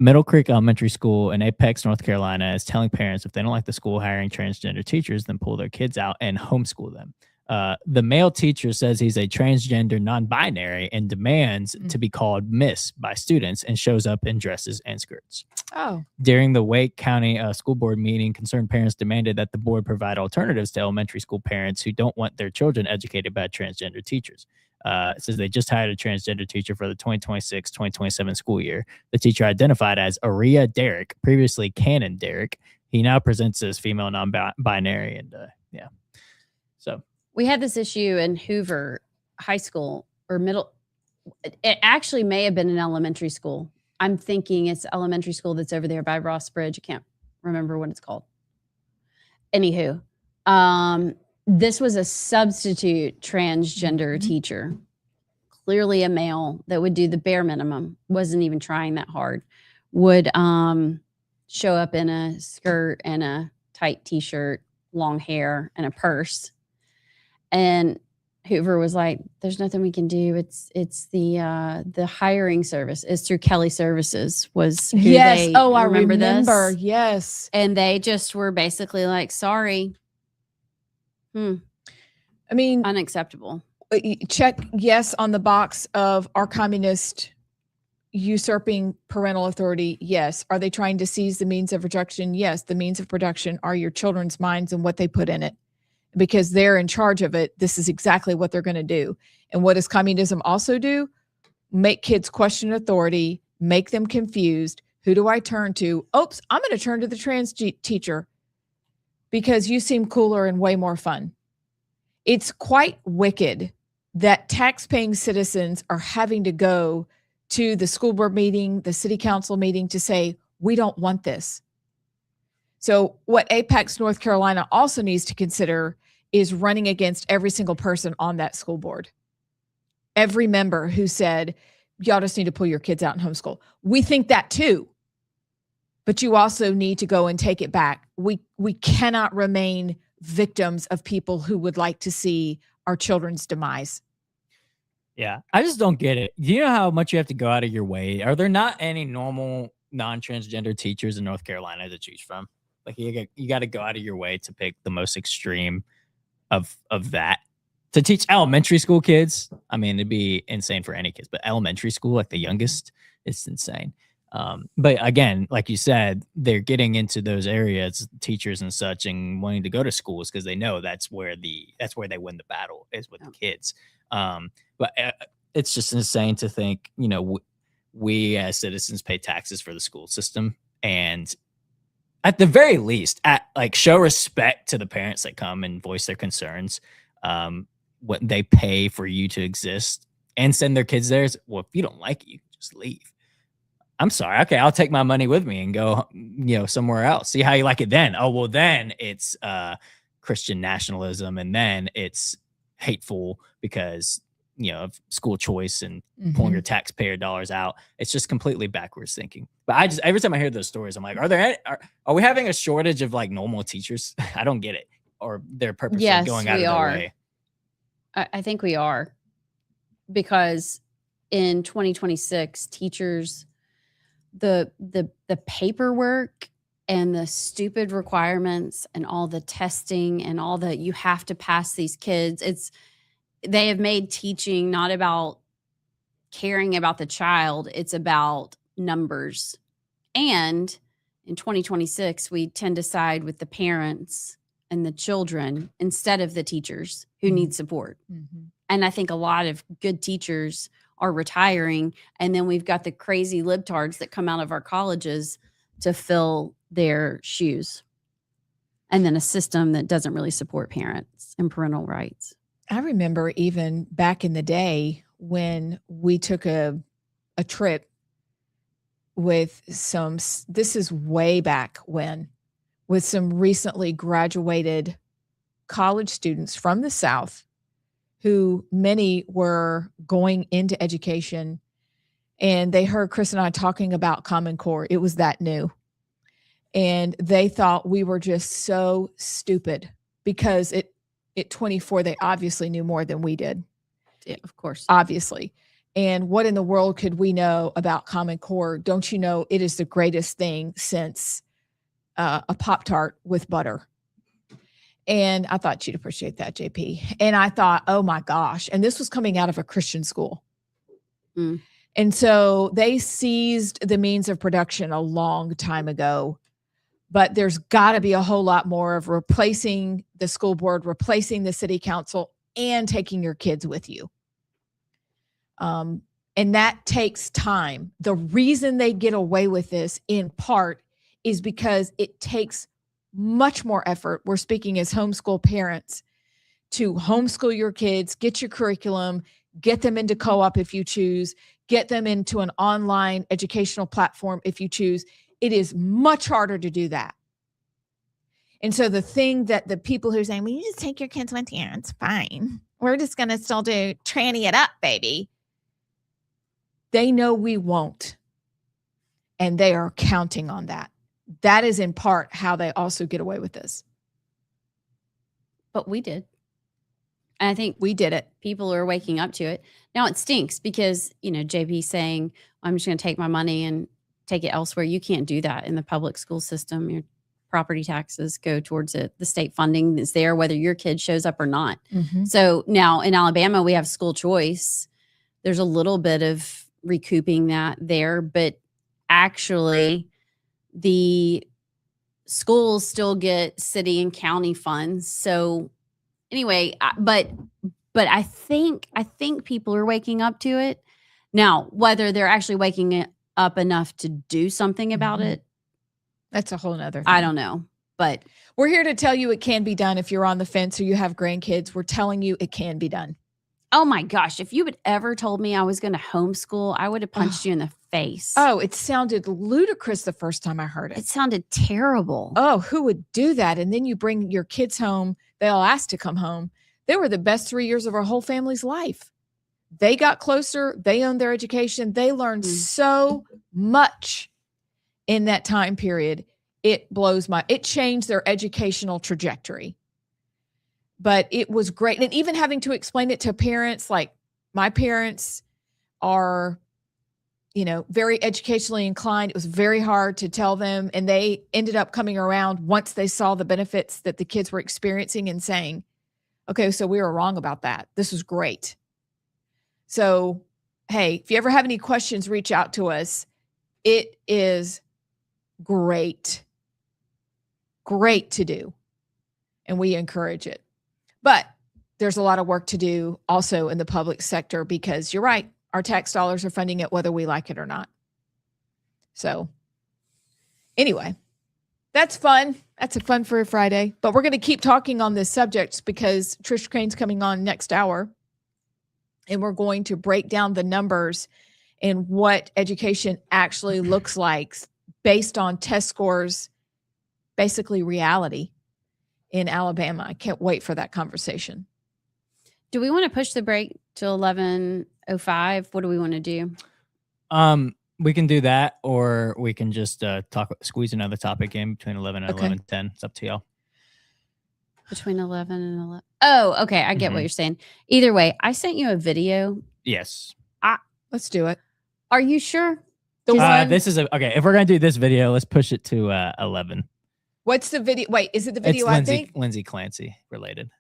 Middle Creek Elementary School in Apex, North Carolina is telling parents if they don't like the school hiring transgender teachers, then pull their kids out and homeschool them. The male teacher says he's a transgender non-binary and demands to be called Miss by students and shows up in dresses and skirts. Oh. During the Wake County school board meeting, concerned parents demanded that the board provide alternatives to elementary school parents who don't want their children educated by transgender teachers. It says they just hired a transgender teacher for the 2026-2027 school year. The teacher identified as Aria Derrick, previously Cannon Derrick. He now presents as female non-binary, and yeah. So we had this issue in Hoover High School or middle. It actually may have been an elementary school. I'm thinking it's elementary school that's over there by Ross Bridge. I can't remember what it's called. Anywho, this was a substitute transgender teacher, clearly a male that would do the bare minimum, wasn't even trying that hard, would show up in a skirt and a tight t-shirt, long hair, and a purse. And Hoover was like, there's nothing we can do. It's the hiring service. It's through Kelly Services was who yes. I remember this. Yes. And they just were basically like, sorry. I mean, unacceptable. Check yes on the box of our communist usurping parental authority. Yes. Are they trying to seize the means of production? Yes. The means of production are your children's minds and what they put in it. Because they're in charge of it, this is exactly what they're going to do. And what does communism also do? Make kids question authority, make them confused. Who do I turn to? Oops, I'm going to turn to the trans teacher because you seem cooler and way more fun. It's quite wicked that tax-paying citizens are having to go to the school board meeting, the city council meeting to say, we don't want this. So what Apex, North Carolina also needs to consider is running against every single person on that school board. Every member who said, y'all just need to pull your kids out and homeschool. We think that too. But you also need to go and take it back. We cannot remain victims of people who would like to see our children's demise. Yeah, I just don't get it. Do you know how much you have to go out of your way? Are there not any normal non-transgender teachers in North Carolina to choose from? Like you got to go out of your way to pick the most extreme of that to teach elementary school kids. I mean, it'd be insane for any kids, but elementary school, like the youngest, it's insane. But again, like you said, they're getting into those areas, teachers and such, and wanting to go to schools because they know that's where they win the battle is with the kids. But it's just insane to think, you know, we as citizens pay taxes for the school system, and at the very least, show respect to the parents that come and voice their concerns. What they pay for you to exist and send their kids there. Well, if you don't like it, you can just leave. I'm sorry. Okay, I'll take my money with me and go, somewhere else. See how you like it then. Oh, well, then it's Christian nationalism, and then it's hateful because of school choice and pulling your taxpayer dollars out. It's just completely backwards thinking. But every time I hear those stories, I'm like, are we having a shortage of like normal teachers? I don't get it. Or they're purposely going out of their way. I think we are, because in 2026, teachers, the paperwork and the stupid requirements and all the testing and all that you have to pass these kids, they have made teaching not about caring about the child, it's about numbers. And in 2026, we tend to side with the parents and the children instead of the teachers who need support. And I think a lot of good teachers are retiring, and then we've got the crazy libtards that come out of our colleges to fill their shoes. And then a system that doesn't really support parents and parental rights. I remember even back in the day when we took a trip with this is way back when, with some recently graduated college students from the South, who many were going into education, and they heard Chris and I talking about Common Core. It was that new. And they thought we were just so stupid because at 24, they obviously knew more than we did. Yeah, of course. Obviously. And what in the world could we know about Common Core? Don't you know it is the greatest thing since a Pop-Tart with butter? And I thought you'd appreciate that, JP. And I thought, oh my gosh. And this was coming out of a Christian school. Mm. And so they seized the means of production a long time ago. But there's got to be a whole lot more of replacing the school board, replacing the city council, and taking your kids with you. And that takes time. The reason they get away with this in part is because it takes much more effort. We're speaking as homeschool parents to homeschool your kids, get your curriculum, get them into co-op if you choose, get them into an online educational platform if you choose. It is much harder to do that. And so the thing that the people who are saying, well, you just take your kids with you, it's fine. We're just going to still do tranny it up, baby. They know we won't. And they are counting on that. That is in part how they also get away with this. But we did. And I think we did it. People are waking up to it. Now it stinks because, JP saying, I'm just going to take my money and take it elsewhere. You can't do that in the public school system. Your property taxes go towards it. The state funding is there, whether your kid shows up or not. Mm-hmm. So now in Alabama, we have school choice. There's a little bit of recouping that there, but actually the schools still get city and county funds. So anyway, but I think people are waking up to it now. Whether they're actually waking up enough to do something about it, that's a whole nother thing. I don't know, but we're here to tell you it can be done. If you're on the fence or you have grandkids, we're telling you it can be done. Oh my gosh, if you had ever told me I was going to homeschool, I would have punched you in the face. Oh, it sounded ludicrous the first time I heard it. It sounded terrible. Oh, who would do that? And then you bring your kids home. They all asked to come home. They were the best 3 years of our whole family's life. They got closer. They owned their education. They learned so much in that time period. It changed their educational trajectory. But it was great. And even having to explain it to parents, like my parents are, very educationally inclined. It was very hard to tell them. And they ended up coming around once they saw the benefits that the kids were experiencing and saying, okay, so we were wrong about that. This was great. So, hey, if you ever have any questions, reach out to us. It is great. Great to do. And we encourage it. But there's a lot of work to do also in the public sector because you're right. Our tax dollars are funding it whether we like it or not. So anyway, that's fun. That's a fun for a Friday. But we're going to keep talking on this subject because Trisha Crain's coming on next hour. And we're going to break down the numbers and what education actually looks like based on test scores, basically reality. In Alabama. I can't wait for that conversation. Do we want to push the break to 11:05? What do we want to do? We can do that, or we can just squeeze another topic in between 11 and 11:10. It's up to y'all. Between 11 and 11. Oh, okay. I get what you're saying. Either way, I sent you a video. Yes. Let's do it. Are you sure? This is okay. If we're gonna do this video, let's push it to 11. What's the video? Wait, is it the video? It's Lindsay Clancy related.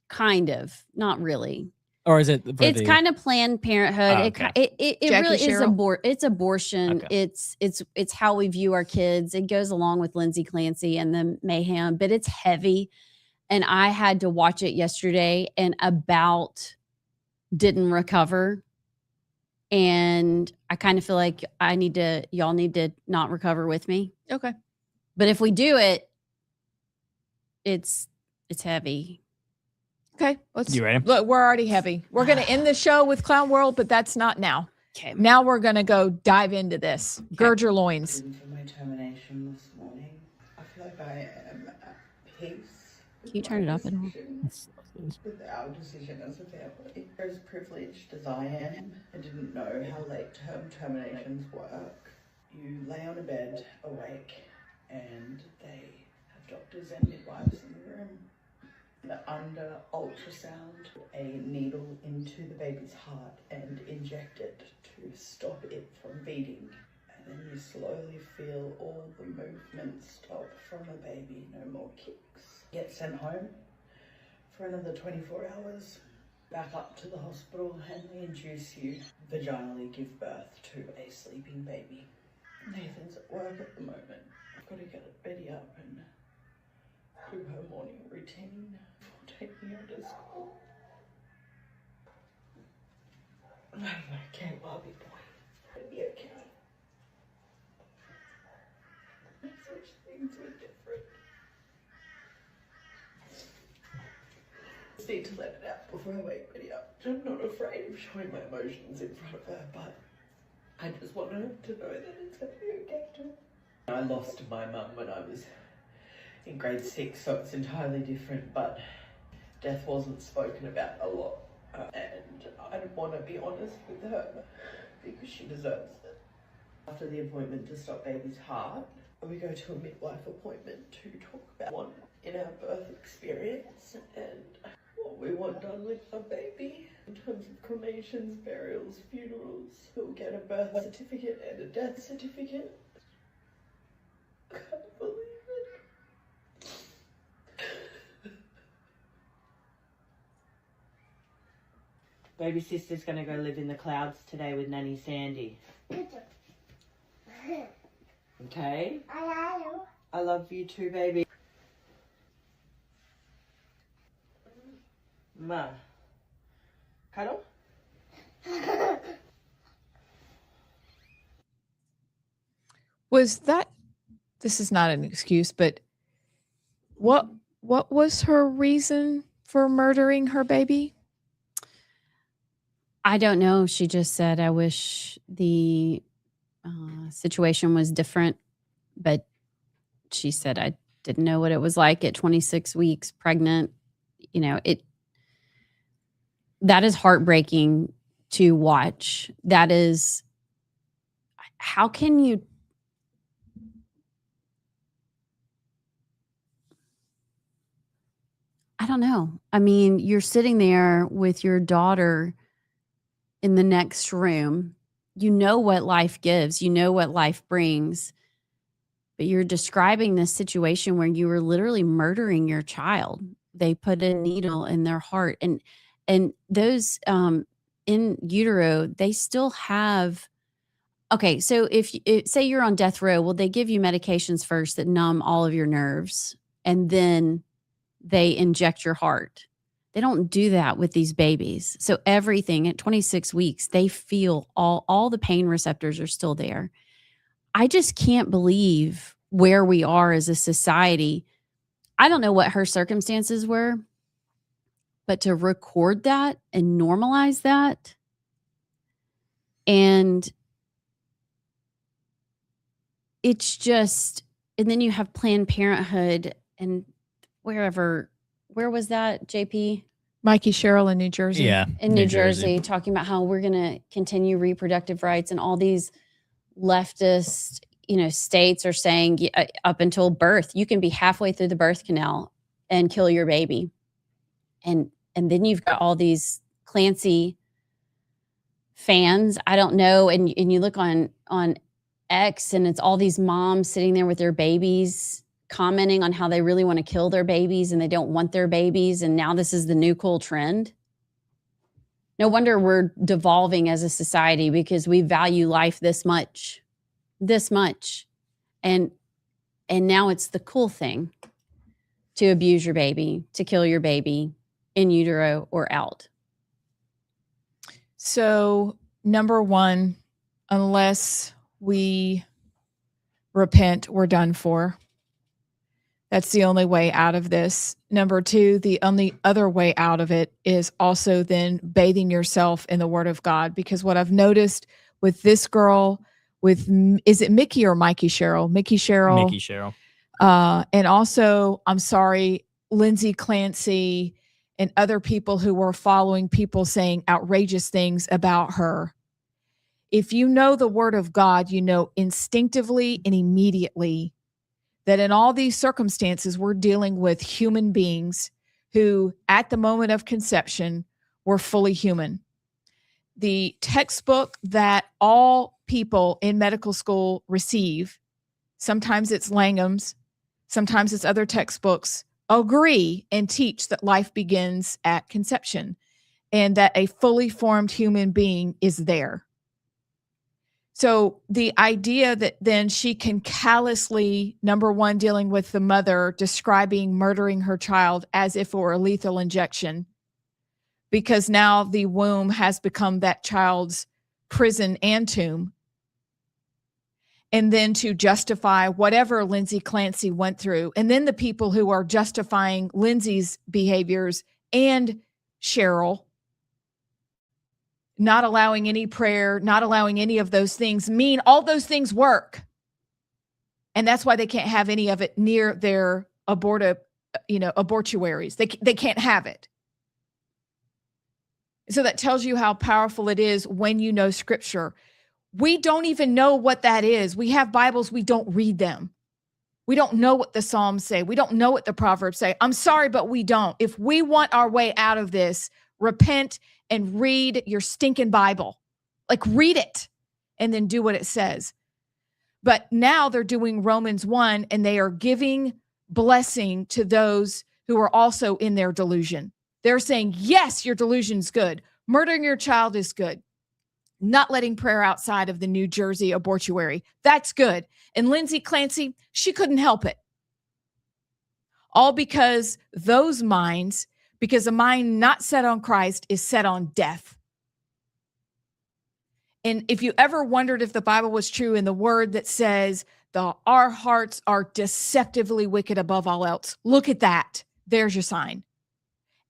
Kind of, not really. Or is it? It's kind of Planned Parenthood. Oh, okay. It really is it's abortion. Okay. It's how we view our kids. It goes along with Lindsay Clancy and the mayhem, but it's heavy. And I had to watch it yesterday and didn't recover. And I kind of feel like y'all need to not recover with me. Okay. But if we do it, it's heavy. Okay. You ready? Look, we're already heavy. We're going to end the show with Clown World, but that's not now. Okay. Now we're going to go dive into this. Okay. Gird your loins. For my termination this morning, I feel like I am at peace. Can you turn it up at all? With our decision as a family. As privileged as I am, I didn't know how late-term terminations work. You lay on a bed, awake, and they have doctors and midwives in the room. Under ultrasound, a needle into the baby's heart and inject it to stop it from beating. And then you slowly feel all the movements stop from the baby, no more kicks. Get sent home for another 24 hours, back up to the hospital, and we induce you vaginally give birth to a sleeping baby. Nathan's at work at the moment. I've got to get it ready up and do her morning routine before taking her to school. I'm okay, Barbie boy. It'll be okay. I wish things were different. I just need to let it out before I wake Betty up. I'm not afraid of showing my emotions in front of her, but I just want her to know that it's going to be okay too. I lost my mum when I was in grade 6, so it's entirely different, but death wasn't spoken about a lot. And I want to be honest with her because she deserves it. After the appointment to stop baby's heart, we go to a midwife appointment to talk about one in our birth experience and what we want done with our baby in terms of cremations, burials, funerals. We'll get a birth certificate and a death certificate. I can't believe it. Baby sister's going to go live in the clouds today with Nanny Sandy. Okay? I love you too, baby. Ma. Cuddle? Was that, this is not an excuse, but what was her reason for murdering her baby? I don't know. She just said, I wish the situation was different. But she said, I didn't know what it was like at 26 weeks pregnant. You know, that is heartbreaking to watch. That is, how can you? I don't know. I mean, you're sitting there with your daughter in the next room. You know what life gives, you know what life brings, but you're describing this situation where you were literally murdering your child. They put a needle in their heart, and those in utero, they still have. Okay, so if say you're on death row, well, they give you medications first that numb all of your nerves, and then they inject your heart. They don't do that with these babies. So everything at 26 weeks, they feel all the pain receptors are still there. I just can't believe where we are as a society. I don't know what her circumstances were, but to record that and normalize that, and it's just, and then you have Planned Parenthood and where was that, JP? Mikey Sherrill in New Jersey. Yeah. In New Jersey, talking about how we're going to continue reproductive rights, and all these leftist, states are saying up until birth, you can be halfway through the birth canal and kill your baby. And then you've got all these Clancy fans. I don't know. And you look on X, and it's all these moms sitting there with their babies commenting on how they really want to kill their babies and they don't want their babies. And now this is the new cool trend. No wonder we're devolving as a society, because we value life this much. And now it's the cool thing to abuse your baby, to kill your baby in utero or out. So, number one, unless we repent, we're done for. That's the only way out of this. Number two, the only other way out of it is also then bathing yourself in the Word of God. Because what I've noticed with this girl, is it Mickey or Mikey Sherrill? Mickey Sherrill. Mickey Sherrill. And also, I'm sorry, Lindsay Clancy and other people who were following people saying outrageous things about her. If you know the Word of God, you know instinctively and immediately that in all these circumstances, we're dealing with human beings who at the moment of conception were fully human. The textbook that all people in medical school receive, sometimes it's Langham's, sometimes it's other textbooks, agree and teach that life begins at conception and that a fully formed human being is there. So the idea that then she can callously, number one, dealing with the mother, describing murdering her child as if it were a lethal injection, because now the womb has become that child's prison and tomb. And then to justify whatever Lindsay Clancy went through. And then the people who are justifying Lindsay's behaviors and Cheryl, not allowing any prayer, not allowing any of those things, mean all those things work. And that's why they can't have any of it near their abortuaries. They can't have it. So that tells you how powerful it is when you know scripture. We don't even know what that is. We have Bibles, we don't read them. We don't know what the Psalms say. We don't know what the Proverbs say. I'm sorry, but we don't. If we want our way out of this, repent and read your stinking Bible. Like, read it and then do what it says. But now they're doing Romans 1 and they are giving blessing to those who are also in their delusion. They're saying, yes, your delusion's good. Murdering your child is good. Not letting prayer outside of the New Jersey abortuary, that's good. And Lindsay Clancy, she couldn't help it. All because those minds, because a mind not set on Christ is set on death. And if you ever wondered if the Bible was true in the word that says our hearts are deceptively wicked above all else, look at that. There's your sign.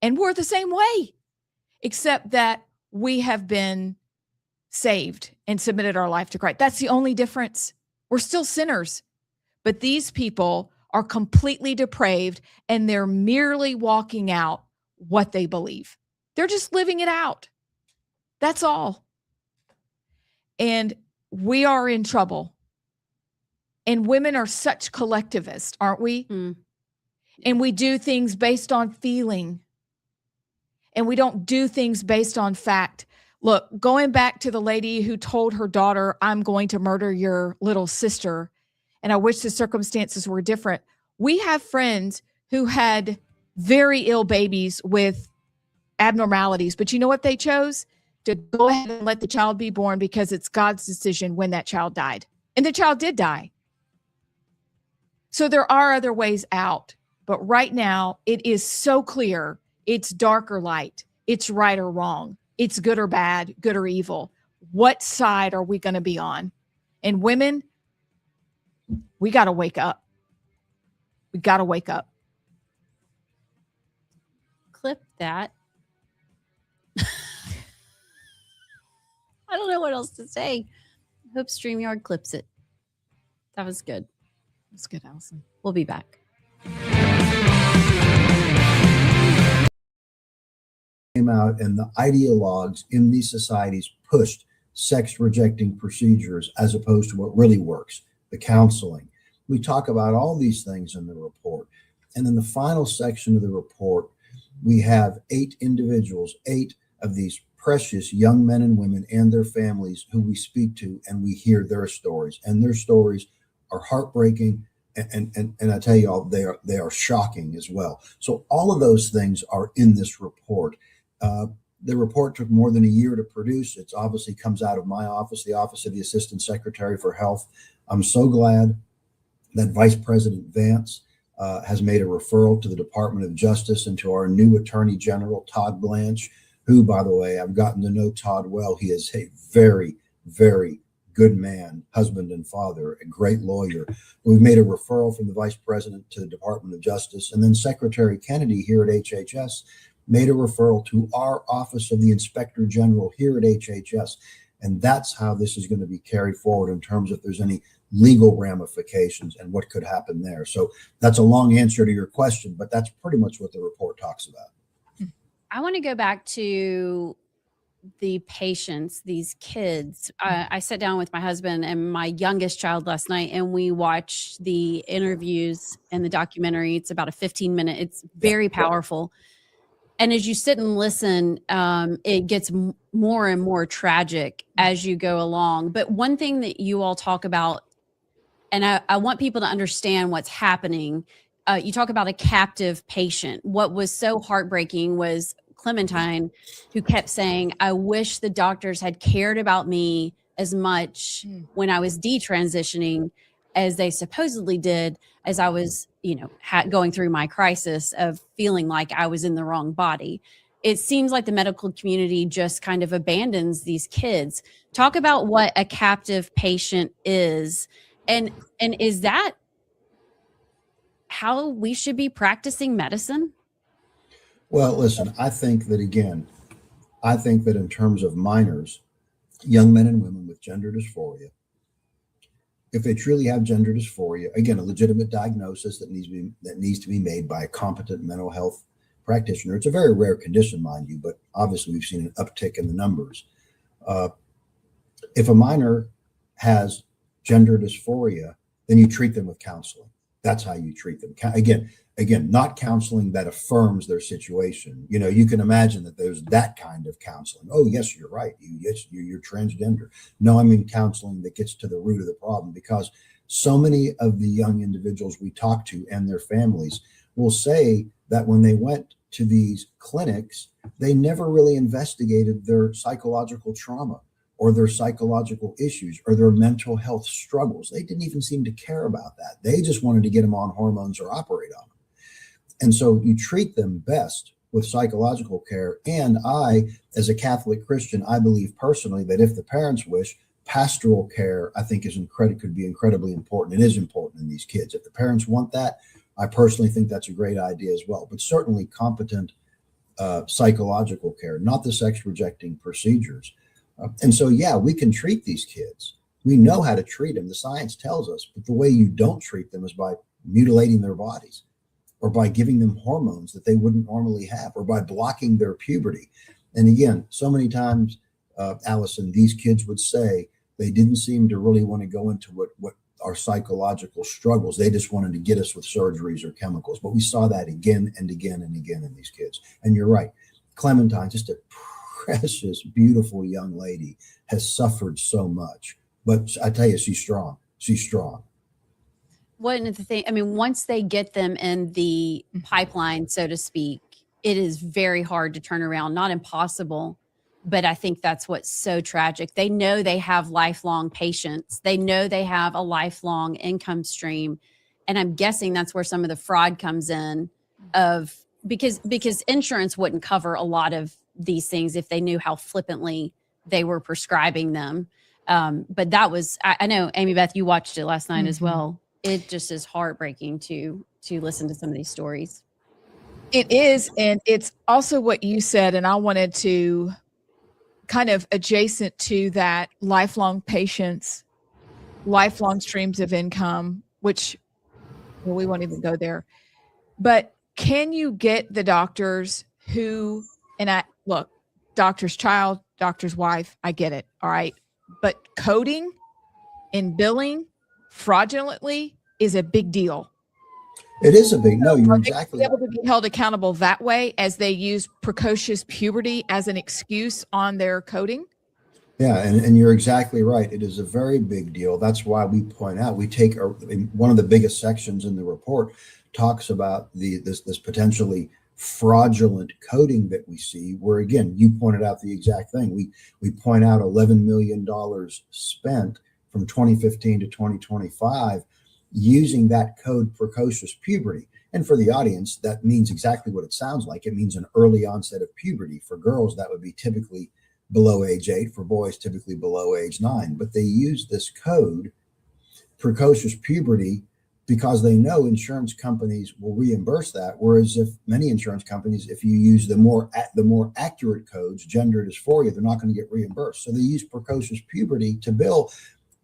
And we're the same way, except that we have been saved and submitted our life to Christ. That's the only difference. We're still sinners, but these people are completely depraved and they're merely walking out what they believe. They're just living it out. That's all. And we are in trouble. And women are such collectivists, aren't we? Mm. And we do things based on feeling. And we don't do things based on fact. Look, going back to the lady who told her daughter, I'm going to murder your little sister, and I wish the circumstances were different. We have friends who had very ill babies with abnormalities, but you know what they chose? To go ahead and let the child be born because it's God's decision when that child died. And the child did die. So there are other ways out. But right now, it is so clear. It's dark or light. It's right or wrong. It's good or bad, good or evil. What side are we going to be on? And women, we got to wake up. We got to wake up. Clip that. I don't know what else to say. I hope StreamYard clips it. That was good. That's good, Allison. We'll be back. Came out and the ideologues in these societies pushed sex rejecting procedures as opposed to what really works, the counseling. We talk about all these things in the report. And in the final section of the report, we have 8 individuals, 8 of these precious young men and women and their families who we speak to, and we hear their stories. And their stories are heartbreaking. And I tell you all, they are shocking as well. So all of those things are in this report. The report took more than a year to produce. It obviously comes out of my office, the Office of the Assistant Secretary for Health. I'm so glad that Vice President Vance has made a referral to the Department of Justice and to our new Attorney General, Todd Blanche, who, by the way, I've gotten to know Todd well. He is a very, very good man, husband and father, a great lawyer. We've made a referral from the Vice President to the Department of Justice. And then Secretary Kennedy here at HHS made a referral to our Office of the Inspector General here at HHS. And that's how this is going to be carried forward in terms of if there's any legal ramifications and what could happen there. So that's a long answer to your question, but that's pretty much what the report talks about. I want to go back to the patients, these kids. I sat down with my husband and my youngest child last night, and we watched the interviews and the documentary. It's about a 15-minute. It's very powerful. And as you sit and listen, it gets more and more tragic as you go along. But one thing that you all talk about, and I want people to understand what's happening. You talk about a captive patient. What was so heartbreaking was Clementine, who kept saying, I wish the doctors had cared about me as much when I was detransitioning as they supposedly did as I was, going through my crisis of feeling like I was in the wrong body. It seems like the medical community just kind of abandons these kids. Talk about what a captive patient is. And is that how we should be practicing medicine? Well, listen, I think that in terms of minors, young men and women with gender dysphoria, if they truly have gender dysphoria, again, a legitimate diagnosis that needs to be made by a competent mental health practitioner. It's a very rare condition, mind you, but obviously we've seen an uptick in the numbers. If a minor has gender dysphoria, then you treat them with counseling. That's how you treat them. Again, not counseling that affirms their situation. You can imagine that there's that kind of counseling. Oh, yes, you're right. You're transgender. No, I mean counseling that gets to the root of the problem, because so many of the young individuals we talk to and their families will say that when they went to these clinics, they never really investigated their psychological trauma or their psychological issues or their mental health struggles. They didn't even seem to care about that. They just wanted to get them on hormones or operate on them. And so you treat them best with psychological care. And I, as a Catholic Christian, I believe personally that if the parents wish, pastoral care, I think could be incredibly important. It is important in these kids. If the parents want that, I personally think that's a great idea as well. But certainly competent psychological care, not the sex rejecting procedures. And so, yeah, we can treat these kids. We know how to treat them. The science tells us. But the way you don't treat them is by mutilating their bodies, or by giving them hormones that they wouldn't normally have, or by blocking their puberty. And again, so many times, Allison, these kids would say they didn't seem to really want to go into what our psychological struggles. They just wanted to get us with surgeries or chemicals. But we saw that again and again and again in these kids. And you're right. Clementine, just a precious, beautiful young lady, has suffered so much. But I tell you, she's strong. She's strong. One of the things, I mean, once they get them in the pipeline, so to speak, it is very hard to turn around. Not impossible, but I think that's what's so tragic. They know they have lifelong patients. They know they have a lifelong income stream. And I'm guessing that's where some of the fraud comes in, because insurance wouldn't cover a lot of these things if they knew how flippantly they were prescribing them. But that was, I know, Amy Beth, you watched it last night as well. It just is heartbreaking to listen to some of these stories. It is. And it's also what you said. And I wanted to kind of adjacent to that, lifelong patients, lifelong streams of income, which we won't even go there. But can you get the doctors who, look, doctor's child, doctor's wife, I get it. All right. But coding and billing fraudulently is a big deal. It is a big, no, you're exactly able to be held accountable that way, as they use precocious puberty as an excuse on their coding. Yeah, and you're exactly right. It is a very big deal. That's why we point out, we take one of the biggest sections in the report talks about this potentially fraudulent coding that we see, where again, you pointed out the exact thing. We point out $11 million spent from 2015 to 2025 using that code precocious puberty. And for the audience, that means exactly what it sounds like. It means an early onset of puberty. For girls, that would be typically below age 8. For boys, typically below age 9. But they use this code, precocious puberty, because they know insurance companies will reimburse that. Whereas if many insurance companies, if you use the more accurate codes, gender dysphoria, they're not going to get reimbursed. So they use precocious puberty to bill.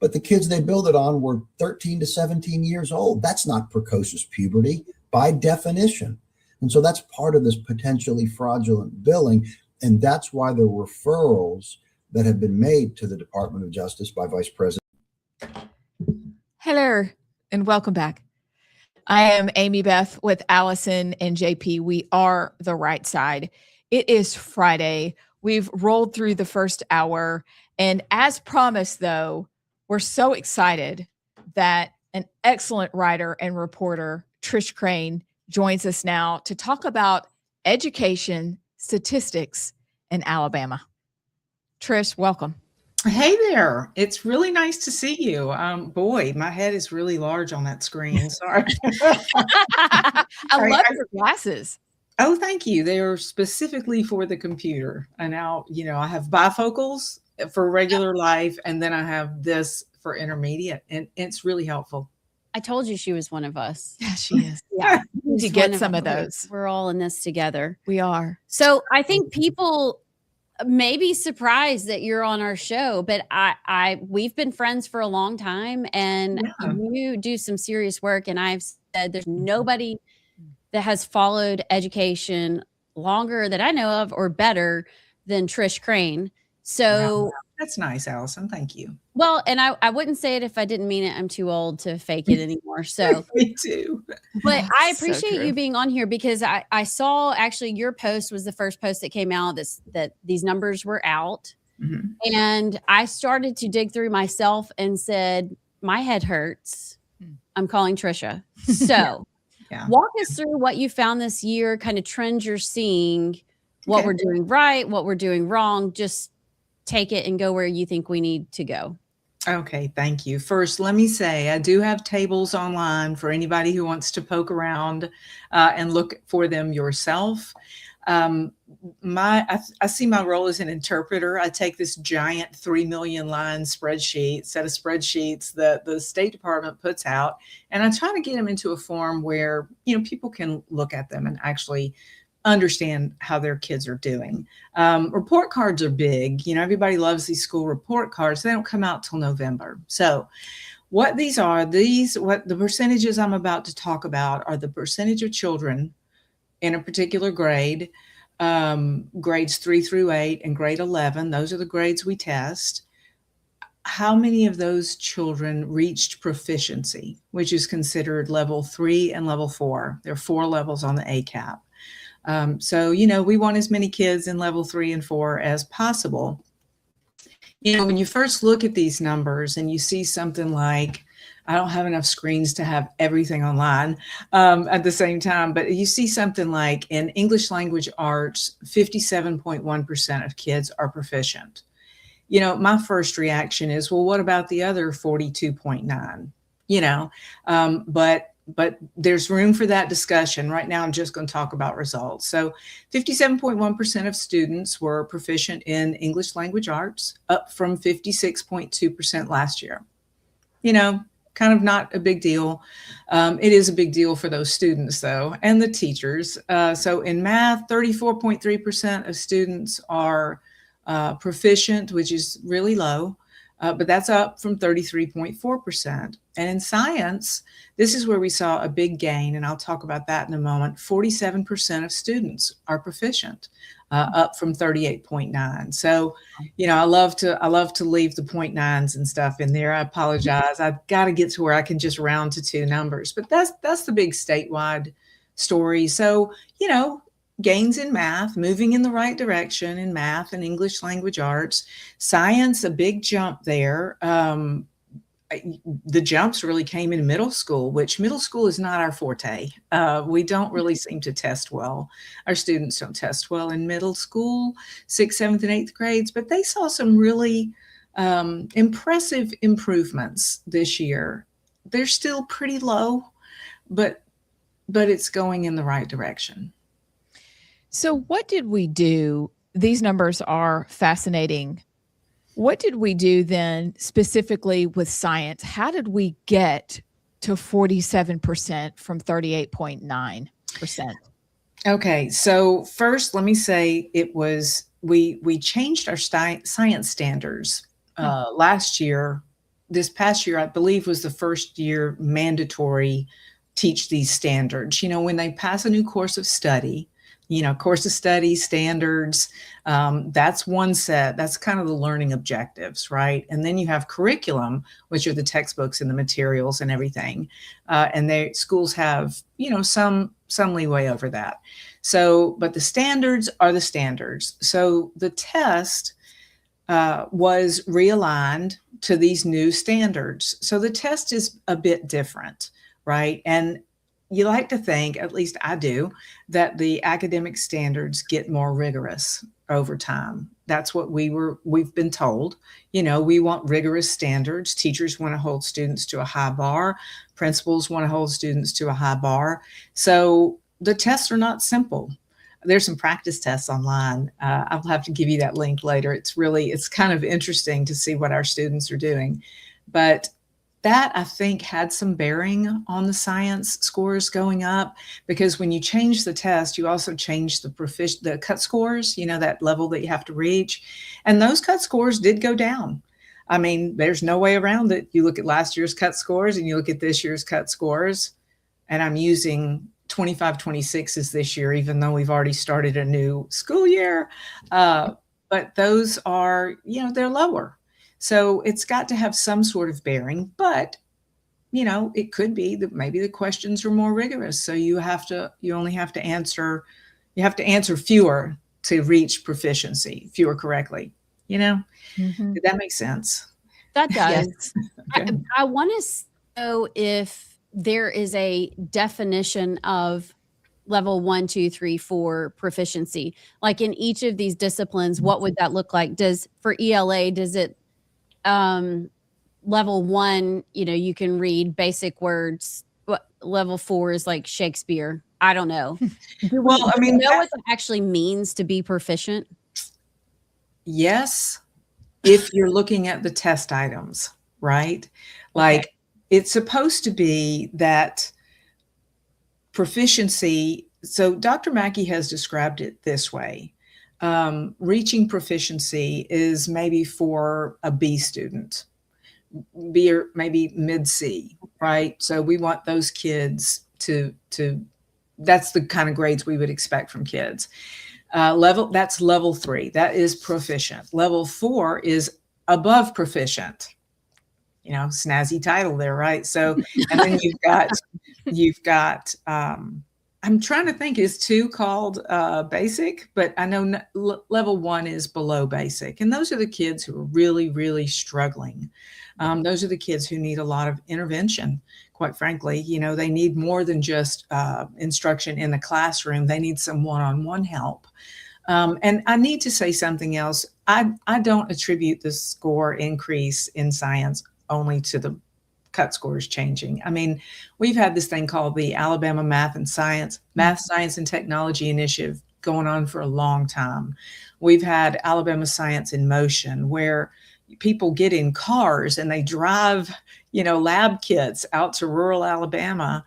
But the kids they billed it on were 13 to 17 years old. That's not precocious puberty by definition. And so that's part of this potentially fraudulent billing. And that's why the referrals that have been made to the Department of Justice by Vice President. Hello, and welcome back. I am Amy Beth with Allison and JP. We are the Right Side. It is Friday. We've rolled through the first hour. And as promised, though, we're so excited that an excellent writer and reporter, Trisha Crain, joins us now to talk about education statistics in Alabama. Trish, welcome. Hey there. It's really nice to see you. Boy, my head is really large on that screen. Sorry. I love your glasses. Oh, thank you. They are specifically for the computer. And now, I have bifocals for regular life, and then I have this for intermediate, and it's really helpful. I told you she was one of us. Yeah, she is. Yeah. To get some of those. We're all in this together. We are. So I think people may be surprised that you're on our show, but we've been friends for a long time, and you do some serious work. And I've said there's nobody that has followed education longer that I know of or better than Trish Crain. So wow. That's nice, Allison. Thank you. Well, and I wouldn't say it if I didn't mean it. I'm too old to fake it anymore. So me too. But I appreciate you being on here because I saw actually your post was the first post that came out that these numbers were out. Mm-hmm. And I started to dig through myself and said, my head hurts. I'm calling Trisha. So walk us through what you found this year, kind of trends you're seeing, what we're doing right, what we're doing wrong. Just take it and go where you think we need to go. Okay, thank you. First, let me say I do have tables online for anybody who wants to poke around and look for them yourself. I see my role as an interpreter. I take this giant 3 million line spreadsheet, set of spreadsheets that the State Department puts out, and I try to get them into a form where people can look at them and actually understand how their kids are doing. Report cards are big. Everybody loves these school report cards. They don't come out till November. So what these are, what the percentages I'm about to talk about are the percentage of children in a particular grade, grades 3 through 8 and grade 11. Those are the grades we test. How many of those children reached proficiency, which is considered level 3 and level 4. There are 4 levels on the ACAP. So, we want as many kids in level 3 and 4 as possible. When you first look at these numbers and you see something like, I don't have enough screens to have everything online at the same time, but you see something like in English language arts, 57.1% of kids are proficient. My first reaction is, well, what about the other 42.9? But there's room for that discussion. Right now, I'm just going to talk about results. So 57.1% of students were proficient in English language arts, up from 56.2% last year. Kind of not a big deal. It is a big deal for those students, though, and the teachers. So in math, 34.3% of students are proficient, which is really low. But that's up from 33.4%. And in science, this is where we saw a big gain, and I'll talk about that in a moment. 47% of students are proficient, up from 38.9. So, I love to leave the 0.9s and stuff in there. I apologize. I've got to get to where I can just round to 2 numbers, but that's the big statewide story. So, gains in math, moving in the right direction in math and English language arts. Science, a big jump there. The jumps really came in middle school, which middle school is not our forte. We don't really seem to test well. Our students don't test well in middle school, 6th, 7th, and 8th grades, but they saw some really impressive improvements this year. They're still pretty low, but it's going in the right direction. So what did we do? These numbers are fascinating. What did we do then specifically with science? How did we get to 47% from 38.9%? Okay, so first let me say we changed our science standards last year. This past year, I believe, was the first year mandatory teach these standards. When they pass a new course of study, course of study, standards. That's one set. That's kind of the learning objectives, right? And then you have curriculum, which are the textbooks and the materials and everything. And schools have, some leeway over that. So, but the standards are the standards. So the test was realigned to these new standards. So the test is a bit different, right? And you like to think, at least I do, that the academic standards get more rigorous over time. That's what we've been told. We want rigorous standards. Teachers want to hold students to a high bar. Principals want to hold students to a high bar. So the tests are not simple. There's some practice tests online. I'll have to give you that link later. It's kind of interesting to see what our students are doing. But that, I think, had some bearing on the science scores going up, because when you change the test, you also change the cut scores, that level that you have to reach. And those cut scores did go down. I mean, there's no way around it. You look at last year's cut scores and you look at this year's cut scores, and I'm using 25-26 is this year, even though we've already started a new school year. But those are, they're lower. So it's got to have some sort of bearing, but, it could be that maybe the questions are more rigorous. So you only have to answer fewer to reach proficiency, fewer correctly, Mm-hmm. Did that make sense? That does. Yes. Okay. I want to know if there is a definition of level 1, 2, 3, 4 proficiency. Like in each of these disciplines, what would that look like? For ELA, does it, level 1, you can read basic words. What level 4 is like Shakespeare? I don't know. Well, do you know what that actually means to be proficient? Yes. If you're looking at the test items, right? Like it's supposed to be that proficiency. So Dr. Mackey has described it this way. Reaching proficiency is maybe for a B student, B or maybe mid-C, right? So we want those kids to that's the kind of grades we would expect from kids. That's level 3. That is proficient. Level 4 is above proficient. Snazzy title there, right? So, and then you've got I'm trying to think, is 2 called basic? But I know level 1 is below basic. And those are the kids who are really, really struggling. Those are the kids who need a lot of intervention, quite frankly. They need more than just instruction in the classroom. They need some one-on-one help. And I need to say something else. I don't attribute the score increase in science only to the cut scores changing. I mean, we've had this thing called the Alabama Math, Science, and Technology Initiative going on for a long time. We've had Alabama Science in Motion, where people get in cars and they drive, lab kits out to rural Alabama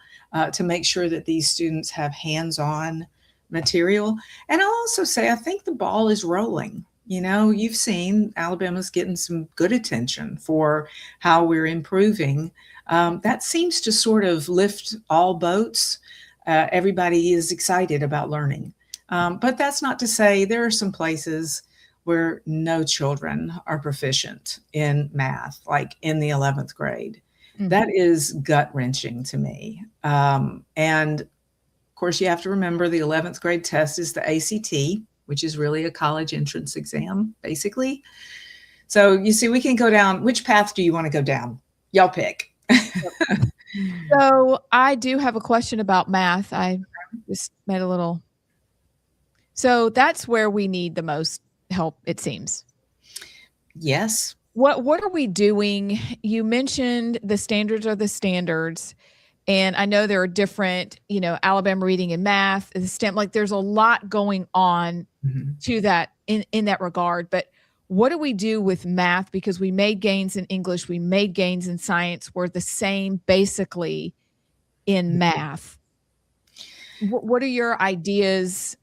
to make sure that these students have hands-on material. And I'll also say, I think the ball is rolling. You've seen Alabama's getting some good attention for how we're improving. That seems to sort of lift all boats. Everybody is excited about learning. But that's not to say there are some places where no children are proficient in math, like in the 11th grade. Mm-hmm. That is gut-wrenching to me. And of course, you have to remember the 11th grade test is the ACT, which is really a college entrance exam, basically. So you see, we can go down. Which path do you want to go down? Y'all pick. So I do have a question about math. I just made a little. So that's where we need the most help, it seems. Yes. What are we doing? You mentioned the standards are the standards. And I know there are different, Alabama reading and math, the STEM, like there's a lot going on to that in that regard. But what do we do with math? Because we made gains in English, we made gains in science. We're the same basically in math. What are your ideas?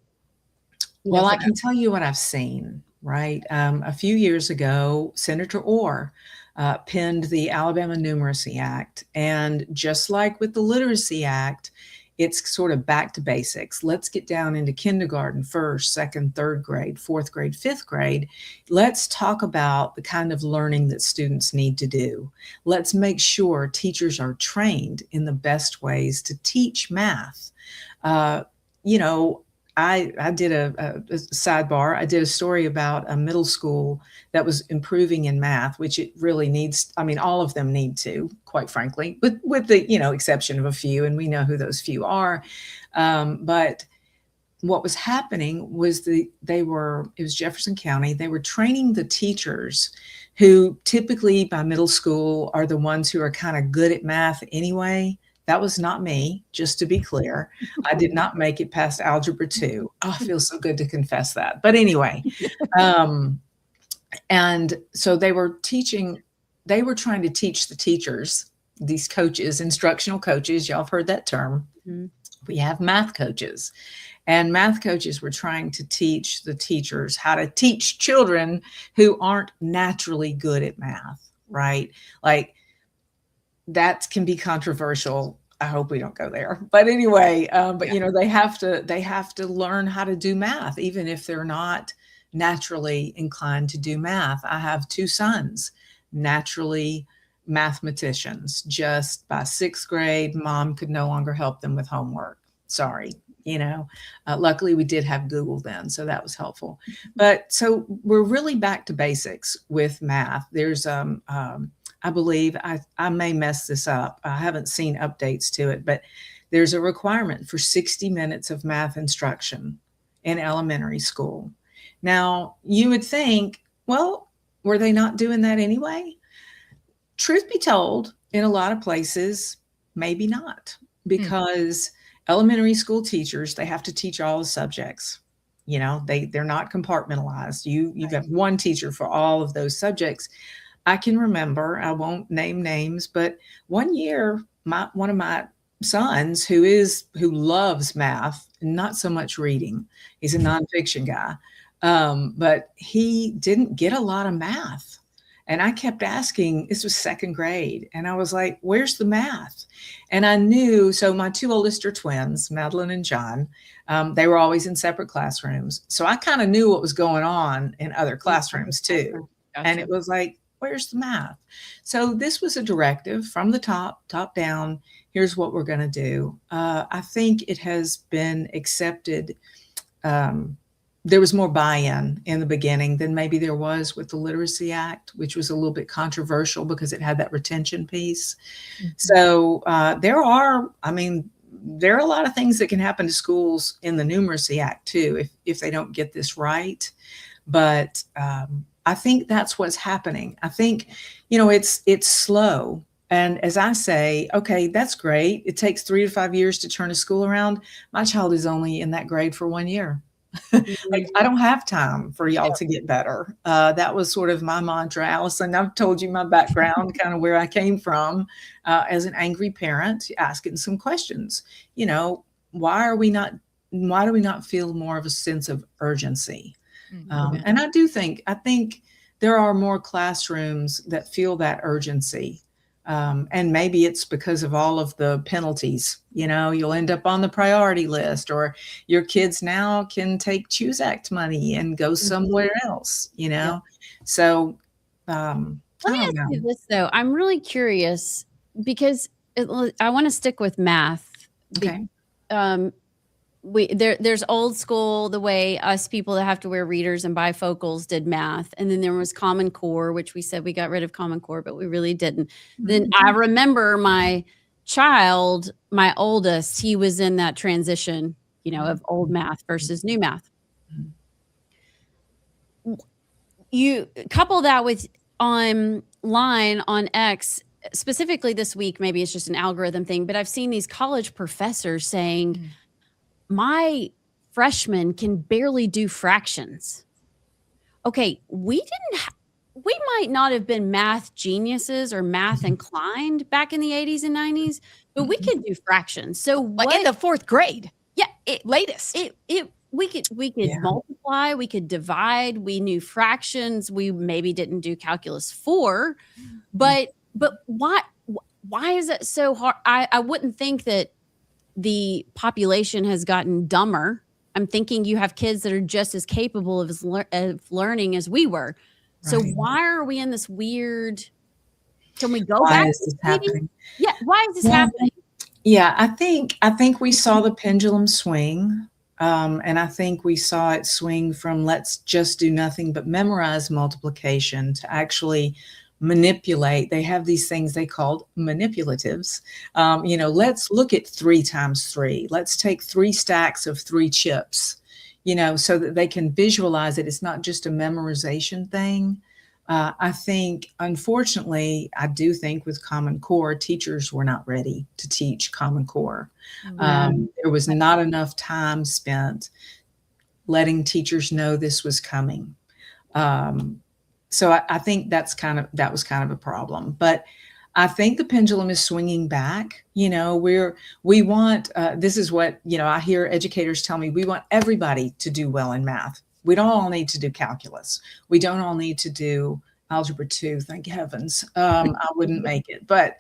Well, I can tell you what I've seen, right? A few years ago, Senator Orr penned the Alabama Numeracy Act. And just like with the Literacy Act, it's sort of back to basics. Let's get down into kindergarten, first, second, third grade, fourth grade, fifth grade. Let's talk about the kind of learning that students need to do. Let's make sure teachers are trained in the best ways to teach math. You know, I did a sidebar. I did a story about a middle school that was improving in math, which it really needs. I mean, all of them need to, quite frankly, with the, you know, exception of a few, and we know who those few are. But what was happening was it was Jefferson County. They were training the teachers who typically by middle school are the ones who are kind of good at math anyway. That was not me, just to be clear. I did not make it past algebra 2. Oh, it feels so good to confess that. But anyway, and so they were trying to teach the teachers, these coaches, instructional coaches, y'all have heard that term. Mm-hmm. We have math coaches, and math coaches were trying to teach the teachers how to teach children who aren't naturally good at math, right? Like, that can be controversial. I hope we don't go there. But anyway, you know, they have to learn how to do math, even if they're not naturally inclined to do math. I have 2 sons, naturally mathematicians. Just by 6th grade, mom could no longer help them with homework. Sorry. You know, luckily we did have Google then, so that was helpful. But so we're really back to basics with math. There's I believe, I may mess this up. I haven't seen updates to it, but there's a requirement for 60 minutes of math instruction in elementary school. Now, you would think, well, were they not doing that anyway? Truth be told, in a lot of places, maybe not, because elementary school teachers, they have to teach all the subjects. You know, they're not compartmentalized. You have one teacher for all of those subjects. I can remember, I won't name names, but one year, one of my sons who loves math, not so much reading, he's a nonfiction guy, but he didn't get a lot of math. And I kept asking, this was 2nd grade, and I was like, where's the math? And I knew, so my 2 oldest are twins, Madeline and John. They were always in separate classrooms. So I kind of knew what was going on in other classrooms too. Gotcha. And it was like, where's the math? So this was a directive from the top down. Here's what we're going to do. I think it has been accepted. There was more buy-in in the beginning than maybe there was with the Literacy Act, which was a little bit controversial because it had that retention piece. Mm-hmm. So there are a lot of things that can happen to schools in the Numeracy Act too, if they don't get this right. But I think that's what's happening. I think, you know, it's slow. And as I say, okay, that's great. It takes 3 to 5 years to turn a school around. My child is only in that grade for 1 year. Like, I don't have time for y'all to get better. That was sort of my mantra, Allison. I've told you my background, kind of where I came from as an angry parent, asking some questions. You know, why do we not feel more of a sense of urgency? And I think there are more classrooms that feel that urgency. And maybe it's because of all of the penalties. You know, you'll end up on the priority list, or your kids now can take Choose Act money and go somewhere else, you know? Yeah. So let me ask you this, though. I'm really curious because I want to stick with math. Okay. There's old school, the way us people that have to wear readers and bifocals did math. And then there was Common Core, which we said we got rid of Common Core, but we really didn't. Mm-hmm. Then I remember my child, my oldest, he was in that transition, you know, of old math versus new math. You couple that with online on X, specifically this week, maybe it's just an algorithm thing, but I've seen these college professors saying, my freshman can barely do fractions. Okay, we might not have been math geniuses or math inclined back in the 80s and 90s, but we could do fractions. So what, in the 4th grade? Yeah, latest. We could multiply, we could divide, we knew fractions, we maybe didn't do calculus 4, but why is it so hard? I wouldn't think that the population has gotten dumber. I'm thinking you have kids that are just as capable of learning as we were. So Right. why are we in this weird? Can we go Why back? is this happening? Yeah. Why is this Yeah. happening? Yeah, I think we saw the pendulum swing. And I think we saw it swing from let's just do nothing but memorize multiplication to actually manipulate. They have these things they called manipulatives. Let's look at 3 times 3. Let's take 3 stacks of 3 chips, so that they can visualize it. It's not just a memorization thing. I think, unfortunately, I do think with Common Core, teachers were not ready to teach Common Core. There was not enough time spent letting teachers know this was coming. So I think that was kind of a problem. But I think the pendulum is swinging back. We want, this is what, I hear educators tell me, we want everybody to do well in math. We don't all need to do calculus. We don't all need to do algebra 2, thank heavens. I wouldn't make it. But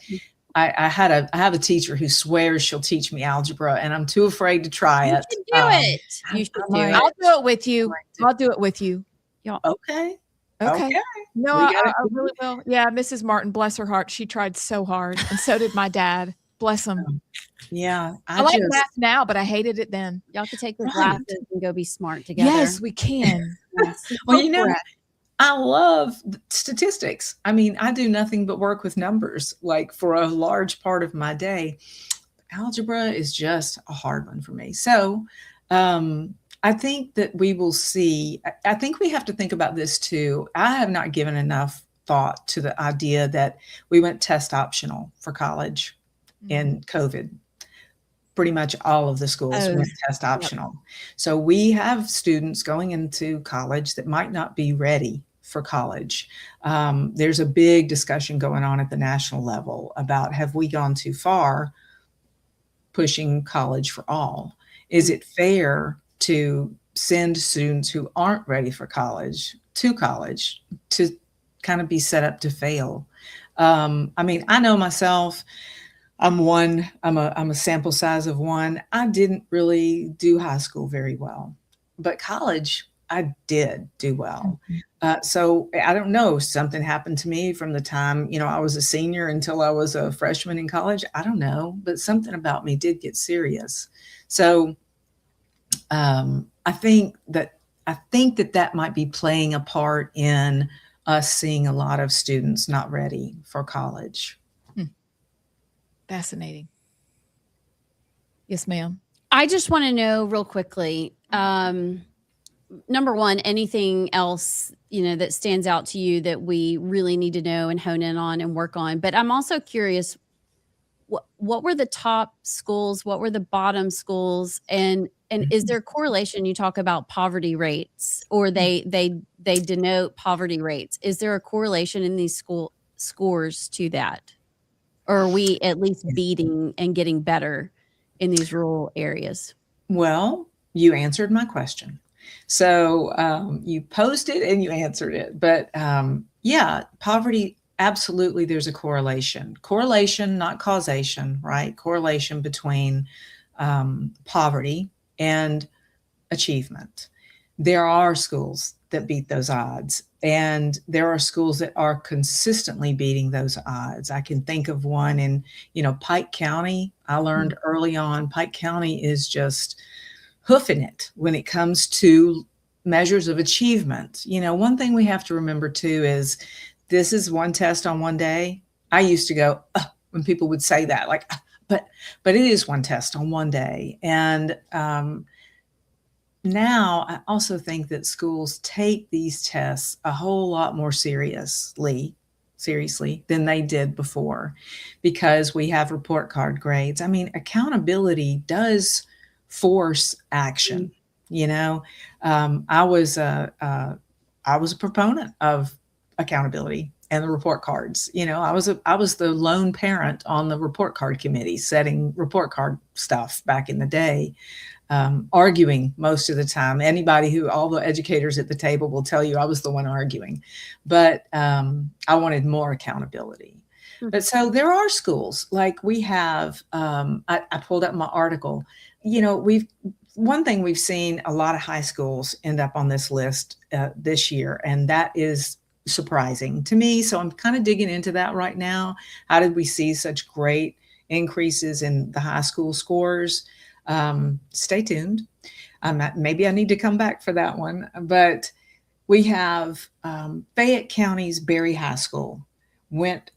I have a teacher who swears she'll teach me algebra, and I'm too afraid to try it. You should do it. You should do it. I'll do it with you. I'll do it with you. Okay. Okay. No, I really will. Yeah, Mrs. Martin, bless her heart. She tried so hard, and so did my dad. Bless him. Yeah. I like math now, but I hated it then. Y'all could take those classes and go be smart together. Yes, we can. Well, I love statistics. I mean, I do nothing but work with numbers, like for a large part of my day. Algebra is just a hard one for me. So I think that we will see, I think we have to think about this too. I have not given enough thought to the idea that we went test optional for college in COVID. Pretty much all of the schools went test optional. Yep. So we have students going into college that might not be ready for college. There's a big discussion going on at the national level about, have we gone too far pushing college for all? Is it fair to send students who aren't ready for college to kind of be set up to fail? I mean, I know myself, I'm a sample size of 1. I didn't really do high school very well, but college, I did do well. So I don't know, something happened to me from the time, I was a senior until I was a freshman in college. I don't know, but something about me did get serious. So I think that might be playing a part in us seeing a lot of students not ready for college. Fascinating. Yes, ma'am. I just want to know real quickly, number one, anything else, that stands out to you that we really need to know and hone in on and work on. But I'm also curious, what were the top schools? What were the bottom schools? And is there a correlation? You talk about poverty rates, or they denote poverty rates. Is there a correlation in these school scores to that? Or are we at least beating and getting better in these rural areas? Well, you answered my question. So you posed it and you answered it. But yeah, poverty, absolutely, there's a correlation. Correlation, not causation, right? Correlation between poverty and achievement. There are schools that beat those odds, and there are schools that are consistently beating those odds. I can think of one in, Pike County. I learned early on, Pike County is just hoofing it when it comes to measures of achievement. One thing we have to remember too is this is one test on one day. I used to go, when people would say that, like, but it is one test on one day. And now I also think that schools take these tests a whole lot more seriously than they did before, because we have report card grades. I mean, accountability does force action. I was a proponent of accountability and the report cards. I was the lone parent on the report card committee setting report card stuff back in the day, arguing most of the time. All the educators at the table will tell you I was the one arguing, but I wanted more accountability. But so there are schools like we have, I pulled up my article, one thing we've seen a lot of high schools end up on this list this year, and that is surprising to me. So I'm kind of digging into that right now. How did we see such great increases in the high school scores? Stay tuned. Maybe I need to come back for that one. But we have Fayette County's Berry High School went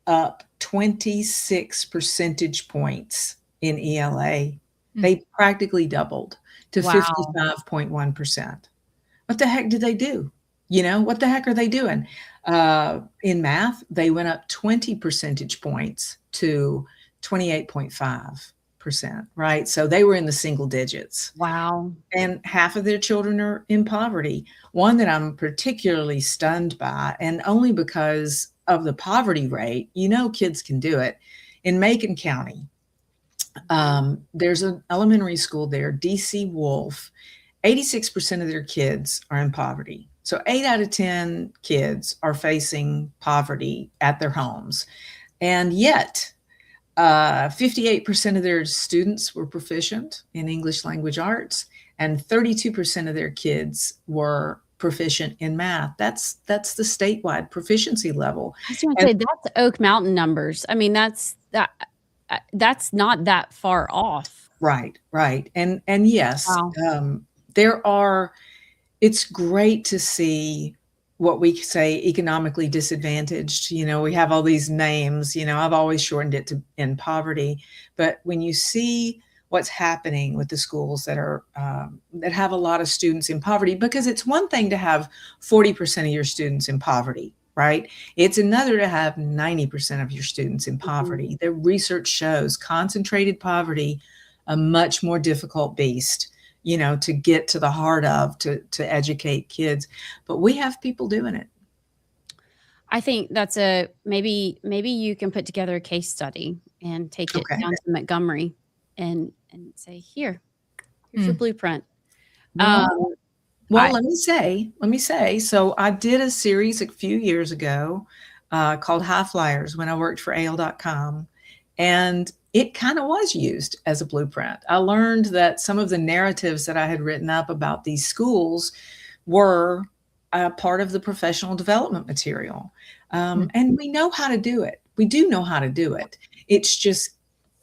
up 26 percentage points in ELA. They practically doubled to 55.1%. What the heck did they do? What the heck are they doing? In math, they went up 20 percentage points to 28.5%, right? So they were in the single digits. Wow. And half of their children are in poverty. One that I'm particularly stunned by, and only because of the poverty rate, kids can do it. In Macon County, there's an elementary school there, DC Wolf. 86% of their kids are in poverty. So 8 out of 10 kids are facing poverty at their homes. And yet 58% of their students were proficient in English language arts, and 32% of their kids were proficient in math. That's the statewide proficiency level. I was going to say that's Oak Mountain numbers. I mean, that's not that far off. Right. And yes, it's great to see what we say economically disadvantaged. We have all these names, I've always shortened it to in poverty, but when you see what's happening with the schools that are that have a lot of students in poverty, because it's one thing to have 40% of your students in poverty, right? It's another to have 90% of your students in poverty. The research shows concentrated poverty, a much more difficult beast, to get to the heart of, to educate kids. But we have people doing it. I think that's maybe you can put together a case study and take it down to Montgomery and say, here's your blueprint. Well, let me say, so I did a series a few years ago called High Flyers when I worked for AL.com. And it kind of was used as a blueprint. I learned that some of the narratives that I had written up about these schools were part of the professional development material. And we know how to do it. We do know how to do it. It's just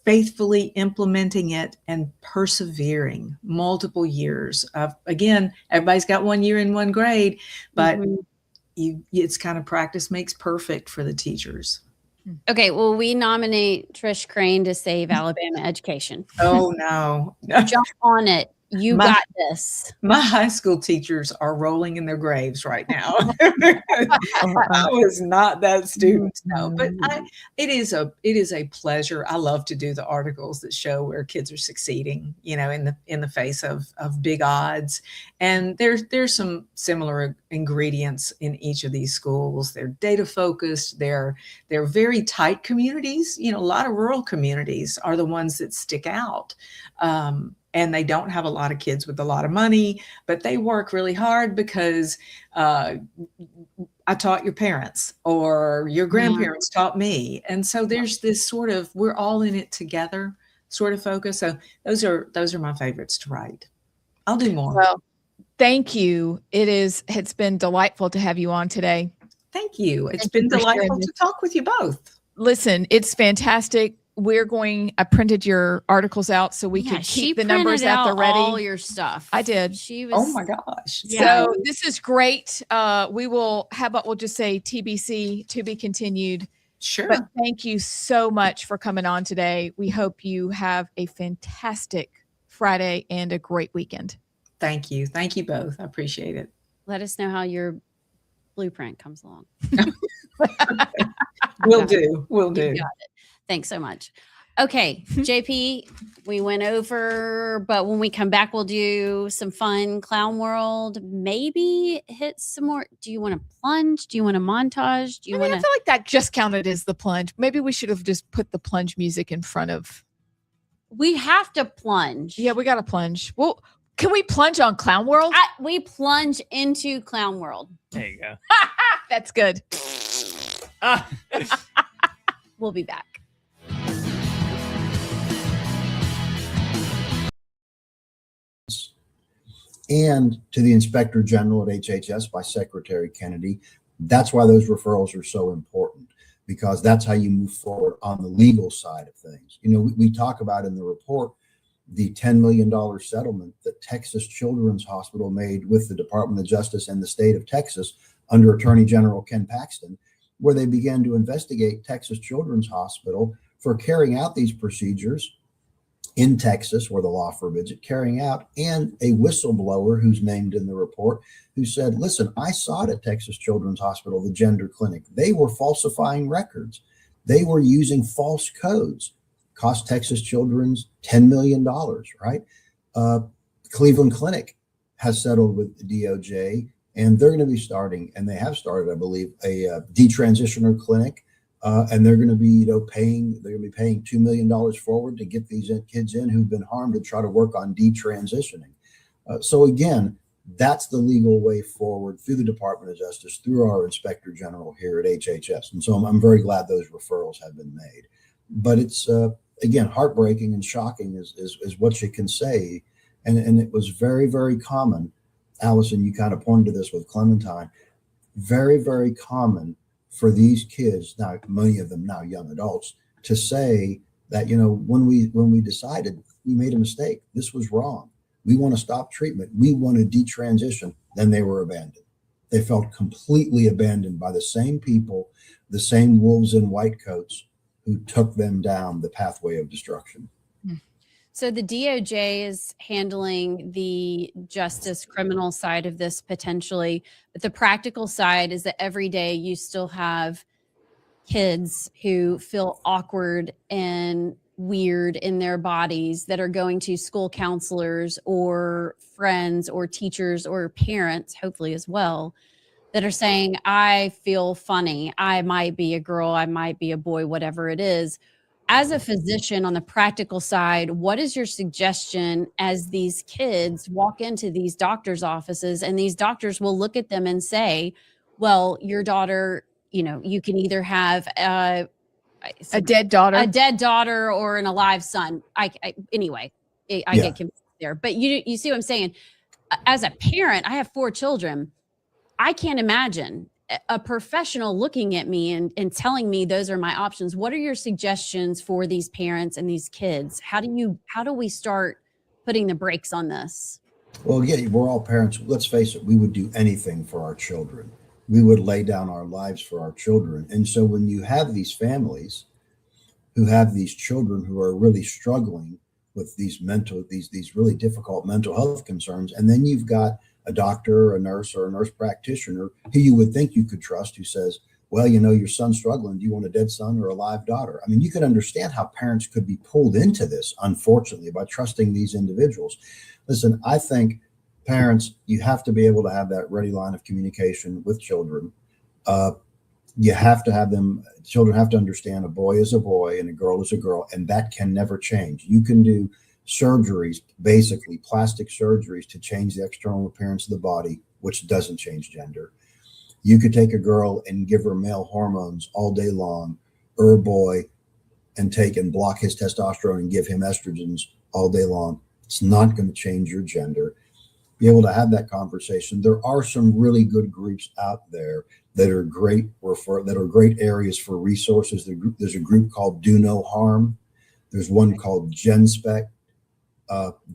faithfully implementing it and persevering multiple years of, again, everybody's got 1 year in one grade, but it's kind of practice makes perfect for the teachers. Okay, well, we nominate Trish Crain to save Alabama education. Oh, no. Jump on it. You got this. My high school teachers are rolling in their graves right now. I was not that student, no. But it is a pleasure. I love to do the articles that show where kids are succeeding, in the face of big odds. And there's some similar ingredients in each of these schools. They're data focused. They're very tight communities. A lot of rural communities are the ones that stick out. And they don't have a lot of kids with a lot of money, but they work really hard because I taught your parents or your grandparents taught me. And so there's this sort of, we're all in it together sort of focus. So those are my favorites to write. I'll do more. Well, thank you. It's been delightful to have you on today. Thank you. It's been delightful to talk with you both. Listen, it's fantastic. I printed your articles out so we could keep the numbers at the ready. All your stuff. I did. Oh my gosh. So this is great. We'll just say TBC, to be continued. Sure. But thank you so much for coming on today. We hope you have a fantastic Friday and a great weekend. Thank you. Thank you both. I appreciate it. Let us know how your blueprint comes along. Will do. You got it. Thanks so much. Okay, JP, we went over, but when we come back, we'll do some fun clown world. Maybe hit some more. Do you want to plunge? Do you want a montage? I feel like that just counted as the plunge. Maybe we should have just put the plunge music in front of. We have to plunge. Yeah, we got to plunge. Well, can we plunge on clown world? We plunge into clown world. There you go. That's good. We'll be back. And to the Inspector General at HHS by Secretary Kennedy. That's why those referrals are so important, because that's how you move forward on the legal side of things. You know, we talk about in the report the $10 million settlement that Texas Children's Hospital made with the Department of Justice and the state of Texas under Attorney General Ken Paxton, where they began to investigate Texas Children's Hospital for carrying out these procedures in Texas, where the law forbids it, carrying out, and a whistleblower who's named in the report who said, listen, I saw it at Texas Children's Hospital, the gender clinic. They were falsifying records. They were using false codes. Cost Texas Children's $10 million, right? Cleveland Clinic has settled with the DOJ, and they're going to be starting, and they have started, I believe, a detransitioner clinic. And they're going to be, paying $2 million forward to get these kids in who've been harmed to try to work on detransitioning. So again, that's the legal way forward through the Department of Justice, through our Inspector General here at HHS. And so I'm very glad those referrals have been made. But it's, again, heartbreaking and shocking is what you can say. And it was very, very common. Allison, you kind of pointed to this with Clementine. Very, very common for these kids, now many of them now young adults, to say that, when we decided, we made a mistake. This was wrong. We want to stop treatment. We want to detransition. Then they were abandoned. They felt completely abandoned by the same people, the same wolves in white coats who took them down the pathway of destruction. So the DOJ is handling the justice criminal side of this potentially, but the practical side is that every day you still have kids who feel awkward and weird in their bodies that are going to school counselors or friends or teachers or parents, hopefully as well, that are saying, I feel funny. I might be a girl. I might be a boy, whatever it is. As a physician on the practical side, what is your suggestion as these kids walk into these doctors' offices and these doctors will look at them and say, well, your daughter, you can either have a dead daughter or an alive son. I get confused there, but you see what I'm saying? As a parent, I have 4 children. I can't imagine a professional looking at me and telling me those are my options. What are your suggestions for these parents and these kids? How do we start putting the brakes on this? Well, yeah, we're all parents. Let's face it, we would do anything for our children. We would lay down our lives for our children. And so when you have these families who have these children who are really struggling with these really difficult mental health concerns, and then you've got a doctor, a nurse, or a nurse practitioner who you would think you could trust, who says, well, your son's struggling. Do you want a dead son or a live daughter? I mean, you can understand how parents could be pulled into this, unfortunately, by trusting these individuals. Listen, I think parents, you have to be able to have that ready line of communication with children. You have to have children have to understand a boy is a boy and a girl is a girl, and that can never change. You can do surgeries, basically plastic surgeries, to change the external appearance of the body, which doesn't change gender. You could take a girl and give her male hormones all day long, or a boy and block his testosterone and give him estrogens all day long. It's not going to change your gender. Be able to have that conversation. There are some really good groups out there that are great areas for resources. There's a group called Do No Harm. There's one called GenSpec.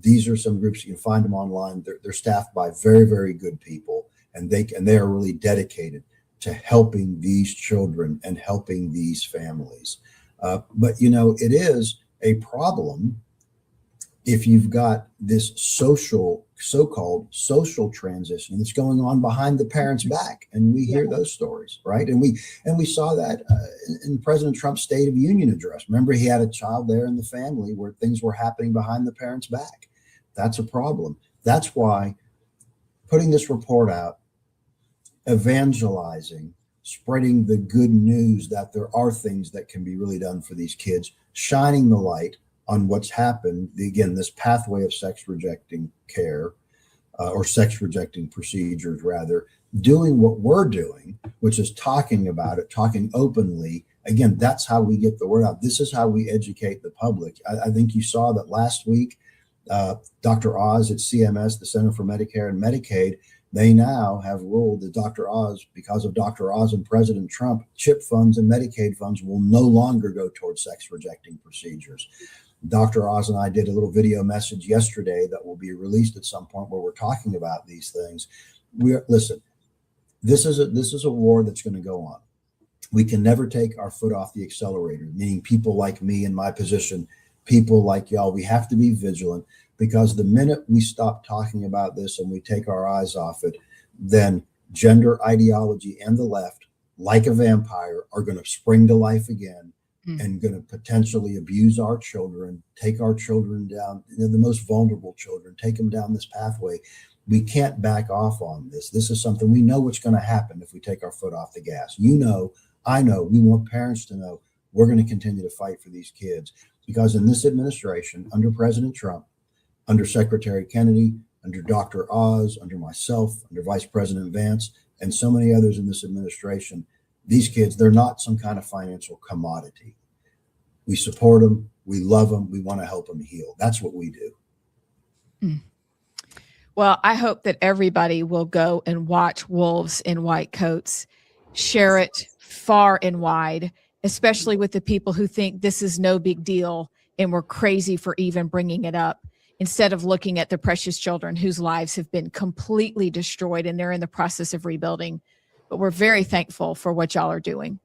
These are some groups, you can find them online. They're staffed by very, very good people, and they are really dedicated to helping these children and helping these families. But it is a problem if you've got this so-called social transition that's going on behind the parents' back, and we hear those stories, right? And we saw that in President Trump's State of Union address. Remember, he had a child there in the family where things were happening behind the parents' back. That's a problem. That's why putting this report out, evangelizing, spreading the good news that there are things that can be really done for these kids, shining the light on what's happened, again, this pathway of sex rejecting care, or sex rejecting procedures rather, doing what we're doing, which is talking about it, talking openly Again, that's how we get the word out. This is how we educate the public. I think you saw that last week, Dr. Oz at CMS, the Center for Medicare and Medicaid, they now have ruled that Dr. Oz, because of Dr. Oz and President Trump, CHIP funds and Medicaid funds will no longer go towards sex rejecting procedures. Dr. Oz and I did a little video message yesterday that will be released at some point where we're talking about these things. Listen, this is a war that's going to go on. We can never take our foot off the accelerator, meaning people like me in my position, people like y'all. We have to be vigilant, because the minute we stop talking about this and we take our eyes off it, then gender ideology and the left, like a vampire, are going to spring to life again and going to potentially abuse our children, take our children down, the most vulnerable children, take them down this pathway. We can't back off on this. This is something we know what's going to happen if we take our foot off the gas. You know, I know, we want parents to know we're going to continue to fight for these kids, because in this administration, under President Trump, under Secretary Kennedy, under Dr. Oz, under myself, under Vice President Vance, and so many others in this administration, these kids, they're not some kind of financial commodity. We support them. We love them. We want to help them heal. That's what we do. Well, I hope that everybody will go and watch Wolves in White Coats, share it far and wide, especially with the people who think this is no big deal and we're crazy for even bringing it up, instead of looking at the precious children whose lives have been completely destroyed and they're in the process of rebuilding. But we're very thankful for what y'all are doing.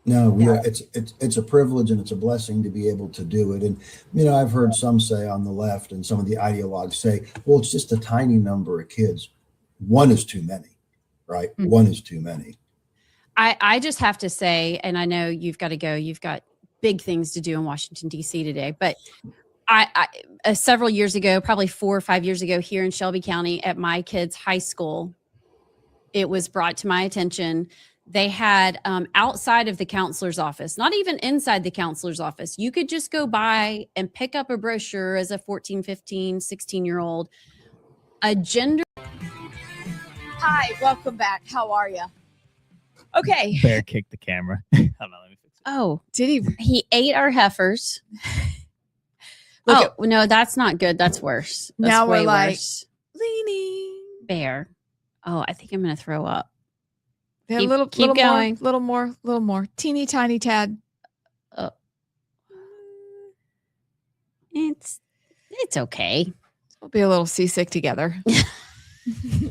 No, it's a privilege and it's a blessing to be able to do it. And, you know, I've heard some say on the left and some of the ideologues say, well, it's just a tiny number of kids. One is too many, right? Mm-hmm. One is too many. I just have to say, and I know you've got to go, you've got big things to do in Washington, D.C. today, but I several years ago, probably 4 or 5 years ago, here in Shelby County at my kids' high school, it was brought to my attention. They had outside of the counselor's office, not even inside the counselor's office, you could just go by and pick up a brochure as a 14, 15, 16-year-old, a gender. Hi, welcome back. How are you? Okay. Bear kicked the camera. Hold on, let me fix it. Oh, did he? He ate our heifers. No, that's not good. That's worse. That's now we're like worse. Leaning. Bear. Oh, I think I'm going to throw up. Yeah, keep going. Little more. Teeny tiny tad. It's okay. We'll be a little seasick together.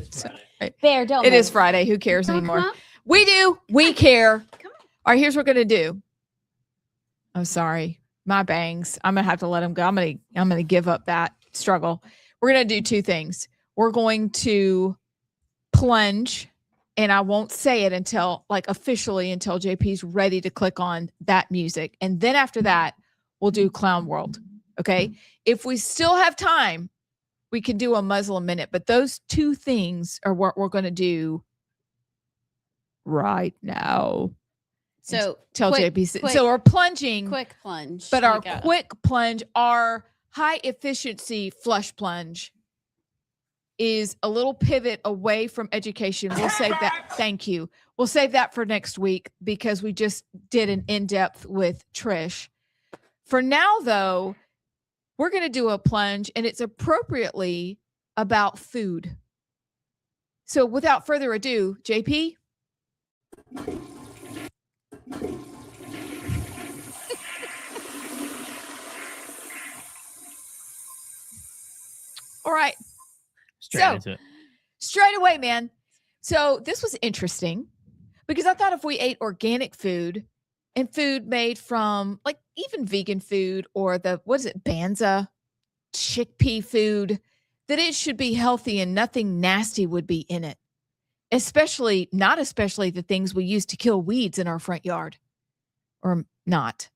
So, right. Bear, don't. It is Friday. Who cares anymore? We do. We care. Come on. All right, here's what we're gonna do. I'm sorry. My bangs. I'm gonna have to let them go. I'm gonna give up that struggle. We're gonna do two things. We're going to plunge. And I won't say it until officially until JP's ready to click on that music. And then after that, we'll do Clown World. Okay. If we still have time, we can do a Muslim minute, but those two things are what we're going to do right now. So tell JP. So we're plunging. Quick plunge. But our quick plunge, our high efficiency flush plunge is a little pivot away from education. We'll save that. Thank you. We'll save that for next week because we just did an in-depth with Trish. For now, though, we're going to do a plunge, and it's appropriately about food. So without further ado, JP. All right. Straight away, man. So this was interesting because I thought if we ate organic food and food made from even vegan food or Banza chickpea food, that it should be healthy and nothing nasty would be in it. Especially the things we use to kill weeds in our front yard or not.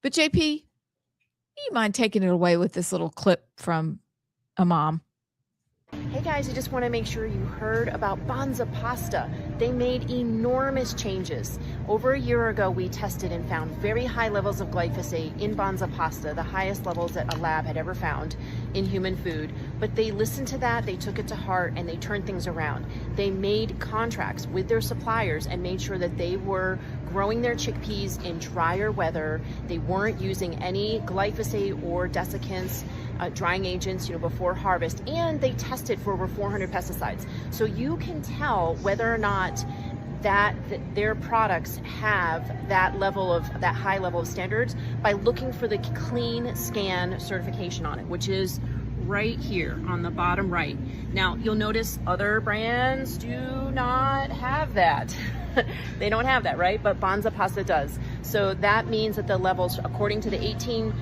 But JP, do you mind taking it away with this little clip from a mom? Hey guys, I just want to make sure you heard about Banza pasta. They made enormous changes. Over a year ago, we tested and found very high levels of glyphosate in Banza pasta, the highest levels that a lab had ever found in human food. But they listened to that, they took it to heart, and they turned things around. They made contracts with their suppliers and made sure that they were growing their chickpeas in drier weather. They weren't using any glyphosate or desiccants, drying agents, before harvest, and they tested for over 400 pesticides. So you can tell whether or not that their products have that high level of standards by looking for the Clean Scan certification on it, which is right here on the bottom right. Now you'll notice other brands do not have that. They don't have that, right? But Banza Pasta does. So that means that the levels, according to the 18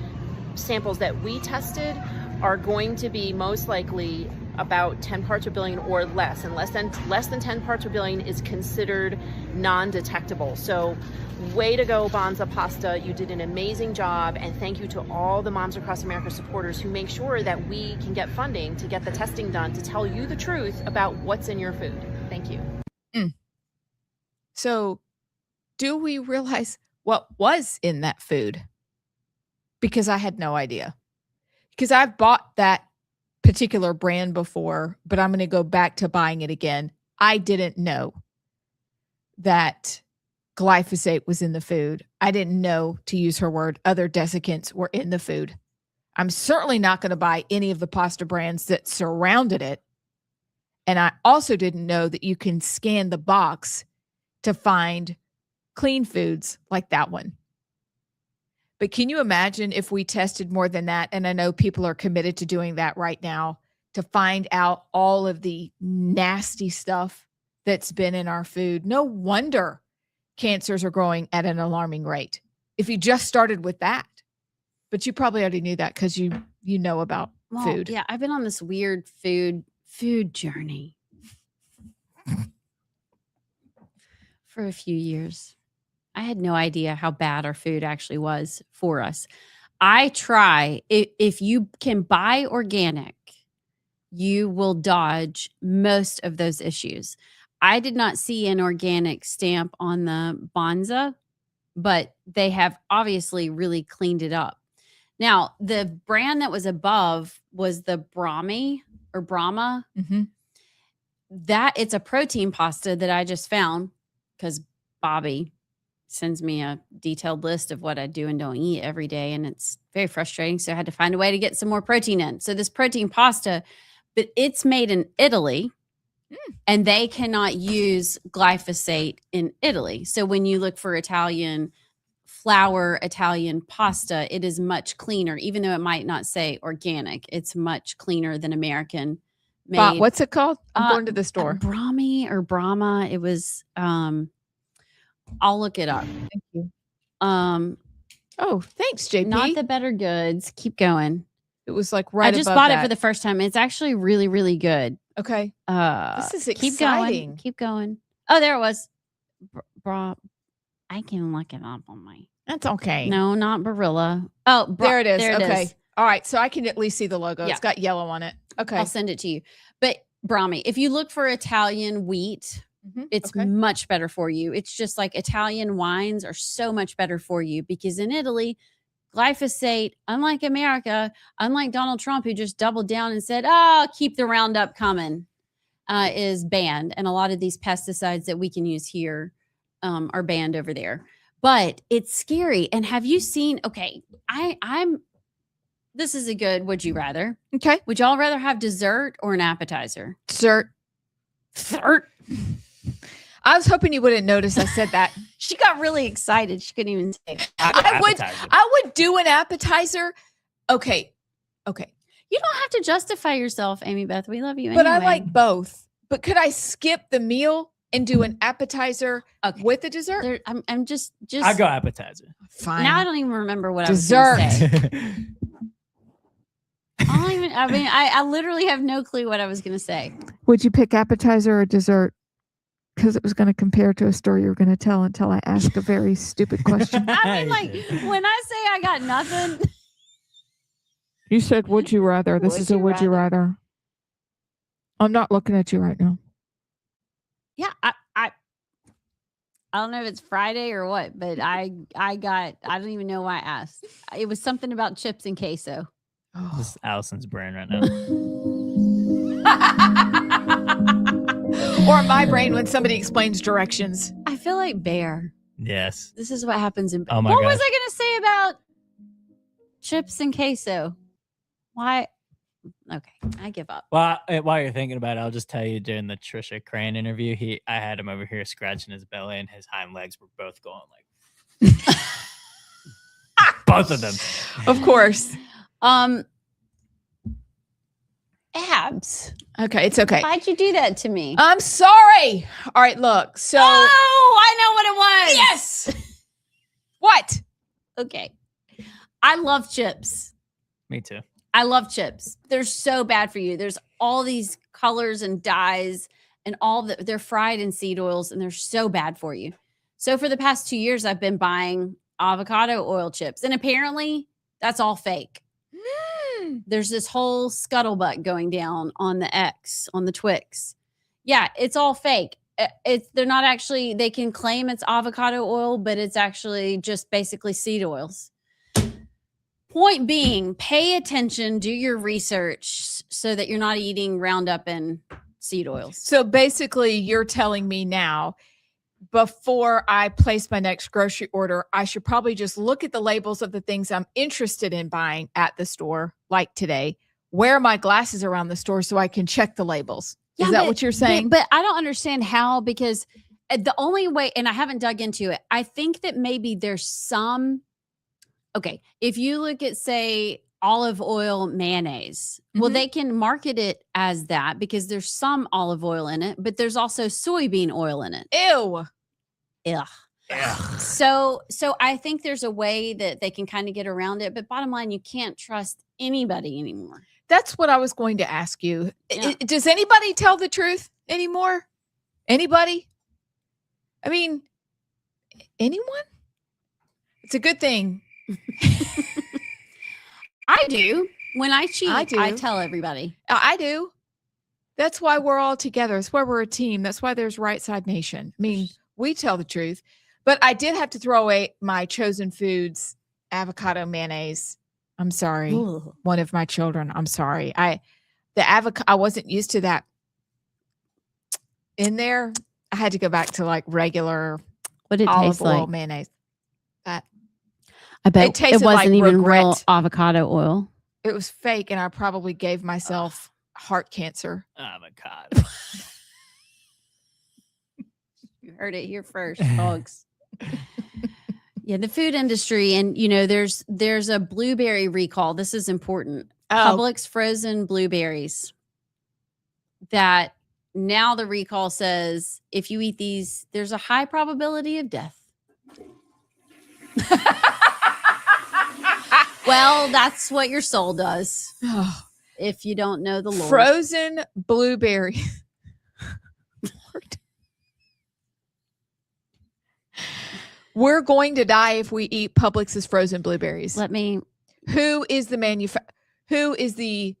samples that we tested, are going to be most likely about 10 parts per billion or less, and less than 10 parts per billion is considered non-detectable. So way to go, Banza Pasta. You did an amazing job, and thank you to all the Moms Across America supporters who make sure that we can get funding to get the testing done to tell you the truth about what's in your food. Thank you. So do we realize what was in that food? Because I had no idea. Because I've bought that particular brand before, but I'm going to go back to buying it again. I didn't know that glyphosate was in the food. I didn't know, to use her word, other desiccants were in the food. I'm certainly not going to buy any of the pasta brands that surrounded it. And I also didn't know that you can scan the box to find clean foods like that one. But can you imagine if we tested more than that? And I know people are committed to doing that right now, to find out all of the nasty stuff that's been in our food. No wonder cancers are growing at an alarming rate. If you just started with that, but you probably already knew that because you know about food. Yeah, I've been on this weird food journey for a few years. I had no idea how bad our food actually was for us. I try, if you can buy organic, you will dodge most of those issues. I did not see an organic stamp on the Banza, but they have obviously really cleaned it up. Now, the brand that was above was the Brahma. Mm-hmm. That it's a protein pasta that I just found because Bobby sends me a detailed list of what I do and don't eat every day. And it's very frustrating. So I had to find a way to get some more protein in. So this protein pasta, but it's made in Italy and they cannot use glyphosate in Italy. So when you look for Italian flour, Italian pasta, it is much cleaner, even though it might not say organic. It's much cleaner than American made. What's it called? I'm going to the store. Brahma. It was, I'll look it up. Thank you. Oh, thanks, JP. Not the Better Goods. Keep going. It was like right. I just bought it for the first time. It's actually really, really good. Okay. This is exciting. Keep going. Oh, there it was. I can look it up on my. That's okay. No, not Barilla. Oh, there it is. There okay. Is. All right. So I can at least see the logo. Yeah. It's got yellow on it. Okay. I'll send it to you. But Brahmi, if you look for Italian wheat, it's much better for you. It's just like Italian wines are so much better for you because in Italy, glyphosate, unlike America, unlike Donald Trump, who just doubled down and said, keep the Roundup coming, is banned. And a lot of these pesticides that we can use here are banned over there. But it's scary. And have you seen, this is a good would you rather. Okay. Would y'all rather have dessert or an appetizer? Dessert. I was hoping you wouldn't notice I said that. She got really excited. She couldn't even say it. I would do an appetizer. Okay. You don't have to justify yourself, Amy Beth. We love you anyway. But I like both. But could I skip the meal and do an appetizer with a dessert? I'm just I go appetizer. Fine. Now I don't even remember what I was going to say. I literally have no clue what I was going to say. Would you pick appetizer or dessert? Because it was going to compare to a story you were going to tell until I asked a very stupid question. I mean, like, when I say I got nothing. You said, would you rather? This is a would you rather. I'm not looking at you right now. Yeah, I don't know if it's Friday or what, but I don't even know why I asked. It was something about chips and queso. This is Allison's brain right now. Or my brain when somebody explains directions. I feel like Bear. Yes. This is what happens in. Oh my what was gosh. I going to say about chips and queso? Why? Okay, I give up. Well, while you're thinking about it, I'll just tell you during the Trisha Crane interview, I had him over here scratching his belly, and his hind legs were both going like both of them. Of course. Abs. Okay, it's okay. Why'd you do that to me? I'm sorry. All right, look. So Oh, I know what it was. yes. What? Okay. I love chips. Me too. I love chips. They're so bad for you. There's all these colors and dyes and they're fried in seed oils and they're so bad for you. So for the past 2 years, I've been buying avocado oil chips. And apparently that's all fake. There's this whole scuttlebutt going down on the X, on the Twix. Yeah, it's all fake. They're not actually, they can claim it's avocado oil, but it's actually just basically seed oils. Point being, pay attention, do your research so that you're not eating Roundup and seed oils. So basically, you're telling me now, before I place my next grocery order, I should probably just look at the labels of the things I'm interested in buying at the store, like today, wear my glasses around the store so I can check the labels. Is that what you're saying? But I don't understand how, because the only way, and I haven't dug into it, I think that maybe there's some, okay, if you look at, say, olive oil mayonnaise, well, they can market it as that because there's some olive oil in it, but there's also soybean oil in it. Ew. Ugh. So I think there's a way that they can kind of get around it, but bottom line, you can't trust anybody anymore. That's what I was going to ask you. Yeah. Does anybody tell the truth anymore? Anybody? I mean, anyone? It's a good thing. I do. When I cheat, I do. I tell everybody. I do. That's why we're all together. That's why we're a team. That's why there's Rightside Nation. I mean, we tell the truth. But I did have to throw away my Chosen Foods avocado mayonnaise. I'm sorry. Ooh. One of my children. I'm sorry. I wasn't used to that in there. I had to go back to like regular What did it olive taste oil like? mayonnaise. I bet it tasted wasn't like even regret. real avocado oil. It was fake, and I probably gave myself heart cancer. Avocado. You heard it here first, folks. Yeah, the food industry, and there's a blueberry recall. This is important. Publix frozen blueberries. That now the recall says if you eat these, there's a high probability of death. Well, that's what your soul does. If you don't know the Lord. Frozen blueberry. Lord. We're going to die if we eat Publix's frozen blueberries. Who is the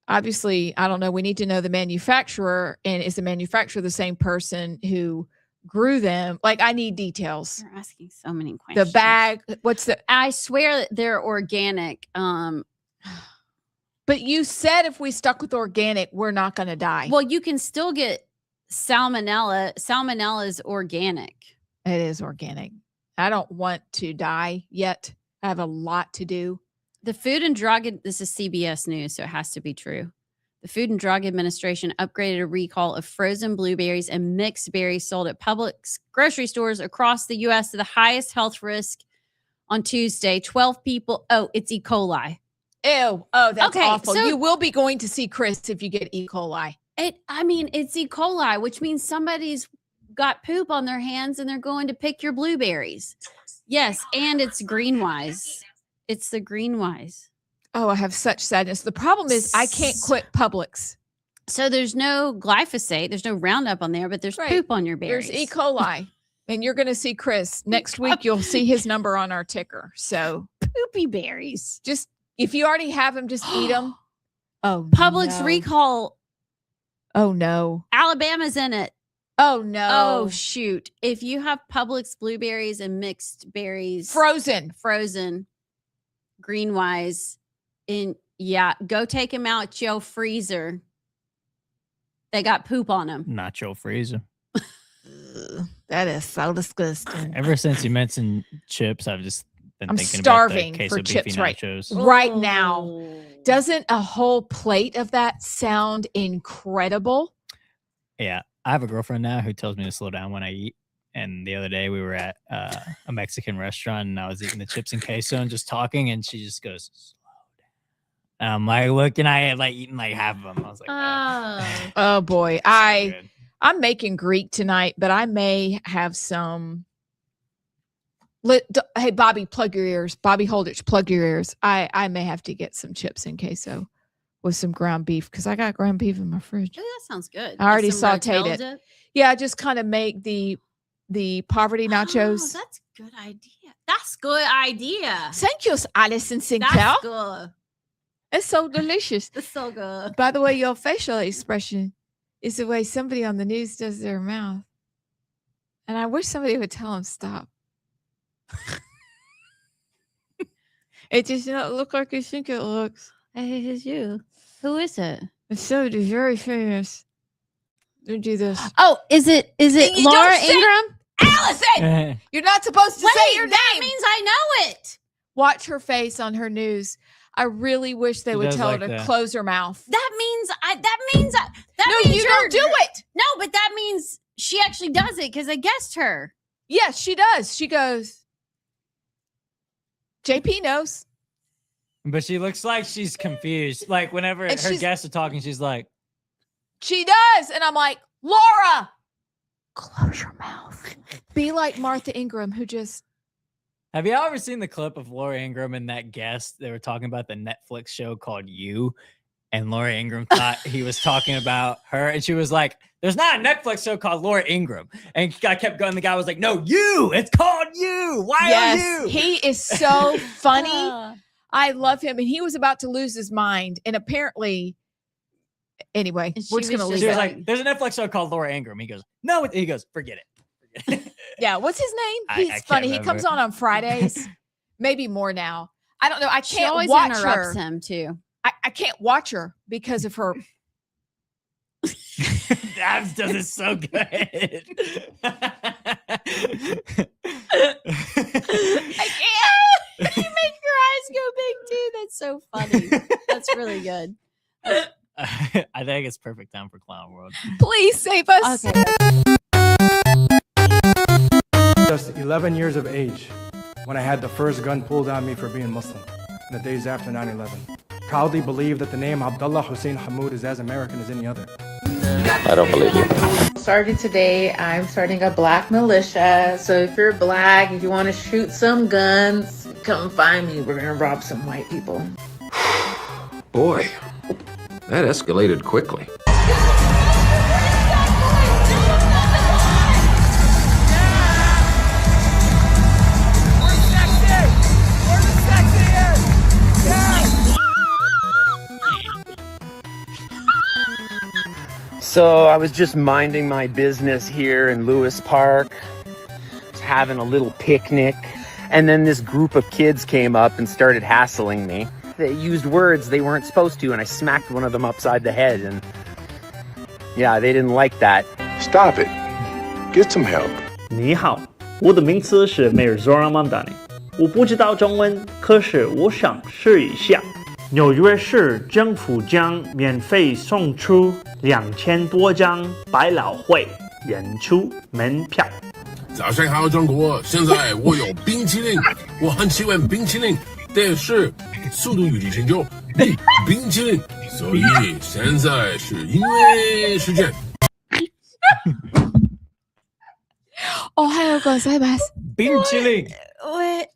obviously, I don't know. We need to know the manufacturer. And is the manufacturer the same person who grew them? Like, I need details. You're asking so many questions. The bag, I swear that they're organic. But you said if we stuck with organic, we're not going to die. Well, you can still get salmonella. Salmonella is organic. It is organic. I don't want to die yet. I have a lot to do. The Food and Drug, this is CBS News, so it has to be true. The Food and Drug Administration upgraded a recall of frozen blueberries and mixed berries sold at Publix grocery stores across the U.S. to the highest health risk on Tuesday. 12 people. Oh, it's E. coli. Ew. Oh, that's awful. So you will be going to see Chris if you get E. coli. It's E. coli, which means somebody's got poop on their hands and they're going to pick your blueberries. Yes, and it's Greenwise. It's the Greenwise. Oh, I have such sadness. The problem is I can't quit Publix. So there's no glyphosate, there's no Roundup on there, but there's poop on your berries. There's E. coli. And you're going to see Chris next week. You'll see his number on our ticker. So poopy berries. Just if you already have them, just eat them. Oh, Publix no. recall. Oh no. Alabama's in it. Oh no. Oh shoot. If you have Publix blueberries and mixed berries, frozen, Greenwise, go take them out your freezer. They got poop on them. Not your freezer. That is so disgusting. Ever since you mentioned chips, I've just been I'm thinking starving about the for queso chips beefy nachos. right now. Doesn't a whole plate of that sound incredible? Yeah, I have a girlfriend now who tells me to slow down when I eat. And the other day we were at a Mexican restaurant and I was eating the chips and queso and just talking, and she just goes, slow down. And I'm like, look, and I had like eaten like half of them. I was like, oh boy. I'm making Greek tonight, but I may have some. Hey, Bobby, plug your ears. Bobby Holditch, plug your ears. I may have to get some chips and queso with some ground beef because I got ground beef in my fridge. Oh, that sounds good. I already Some sauteed Rotel it. dip? Yeah, I just kind of make the poverty nachos. Oh, that's a good idea. That's good idea. Thank you, Alison Sinclair. That's good. It's so delicious. It's so good. By the way, your facial expression is the way somebody on the news does their mouth. And I wish somebody would tell them stop. It does not look like you think it looks. It is you. Who is it? It's somebody very famous. Don't do this. Oh, is it You Laura don't say- Ingraham? Allison! You're not supposed to say your that name. means I know it. Watch her face on her news. I really wish they She would does tell like her to that. close her mouth. That means No, you don't do it. No, but that means she actually does it because I guessed her. Yes, she does. She goes, JP knows. but she looks like she's confused. Like whenever And her she's- guests are talking, she's like, She does. And I'm like, Laura, close your mouth. Be like Martha Ingram, who just. have y'all ever seen the clip of Laura Ingraham and that guest? They were talking about the Netflix show called You. And Laura Ingraham thought he was talking about her. And she was like, there's not a Netflix show called Laura Ingraham. And I kept going. The guy was like, no, You. It's called You. Why are you? He is so funny. I love him. And he was about to lose his mind. And apparently, anyway, we're just going to leave She was it. like, there's a Netflix show called Laura Ingraham. He goes, no. He goes, forget it. Yeah, what's his name? I He's can't funny. He remember. comes on Fridays, maybe more now. I don't know. I She can't always watch interrupts her. him too. I can't watch her because of her. Abs does it so good. I can't. You make your eyes go big too. That's so funny. That's really good. I think it's perfect time for Clown World. Please save us. Okay. Just 11 years of age when I had the first gun pulled on me for being Muslim in the days after 9/11. Proudly believe that the name Abdullah Hussein Hamoud is as American as any other. I don't believe you. Starting today, I'm starting a black militia. So if you're black, if you want to shoot some guns, come find me. We're going to rob some white people. Boy, that escalated quickly. So I was just minding my business here in Lewis Park, having a little picnic, and then this group of kids came up and started hassling me. They used words they weren't supposed to, and I smacked one of them upside the head, and yeah, they didn't like that. Stop it. Get some help. 你好，我的名字是 Mayor Zoran Mamdani。我不知道中文，可是我想试一下。纽约市政府将免费送出2000多张百老汇演出门票。早上好，中国！现在我有冰淇淋，我很喜欢冰淇淋，但是速度与激情就比冰淇淋，所以现在是因为时间。哦，还有个塞巴斯冰淇淋。 What?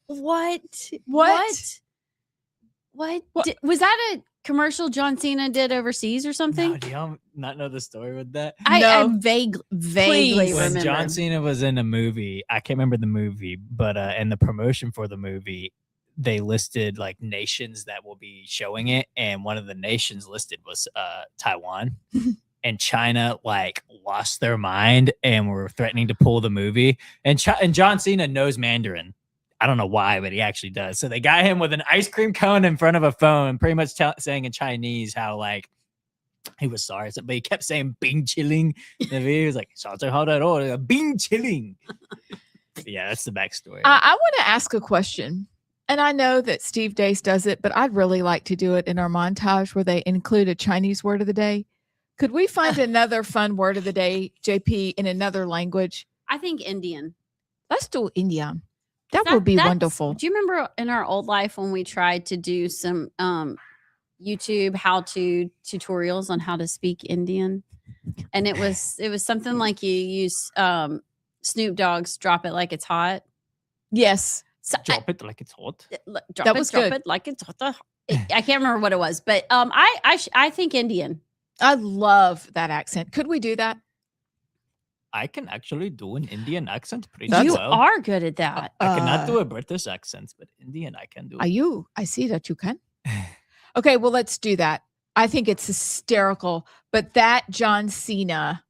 Was that a commercial John Cena did overseas or something? No, do y'all not know the story with that? I vaguely When remember. John Cena was in a movie, I can't remember the movie, but in the promotion for the movie, they listed like nations that will be showing it, and one of the nations listed was Taiwan. And China like lost their mind and were threatening to pull the movie. And John Cena knows Mandarin. I don't know why, but he actually does. So they got him with an ice cream cone in front of a phone, pretty much saying in Chinese how like He was sorry, but he kept saying "bing chilling." He was like, "bing chilling." Yeah, that's the backstory. I want to ask a question, and I know that Steve Dace does it, but I'd really like to do it in our montage where they include a Chinese word of the day. Could we find another fun word of the day, JP, in another language? I think Indian. Let's do Indian. That would be wonderful. Do you remember in our old life when we tried to do some YouTube how-to tutorials on how to speak Indian? And it was something like you use Snoop Dogg's "Drop It Like It's Hot." Yes. So drop it like it's hot. Drop it like it's hot. I can't remember what it was, but I think Indian. I love that accent. Could we do that? I can actually do an Indian accent pretty You well. are good at that. I cannot do a British accent, but Indian I can do. Are you? I see that you can. Okay, well, let's do that. I think it's hysterical, but that John Cena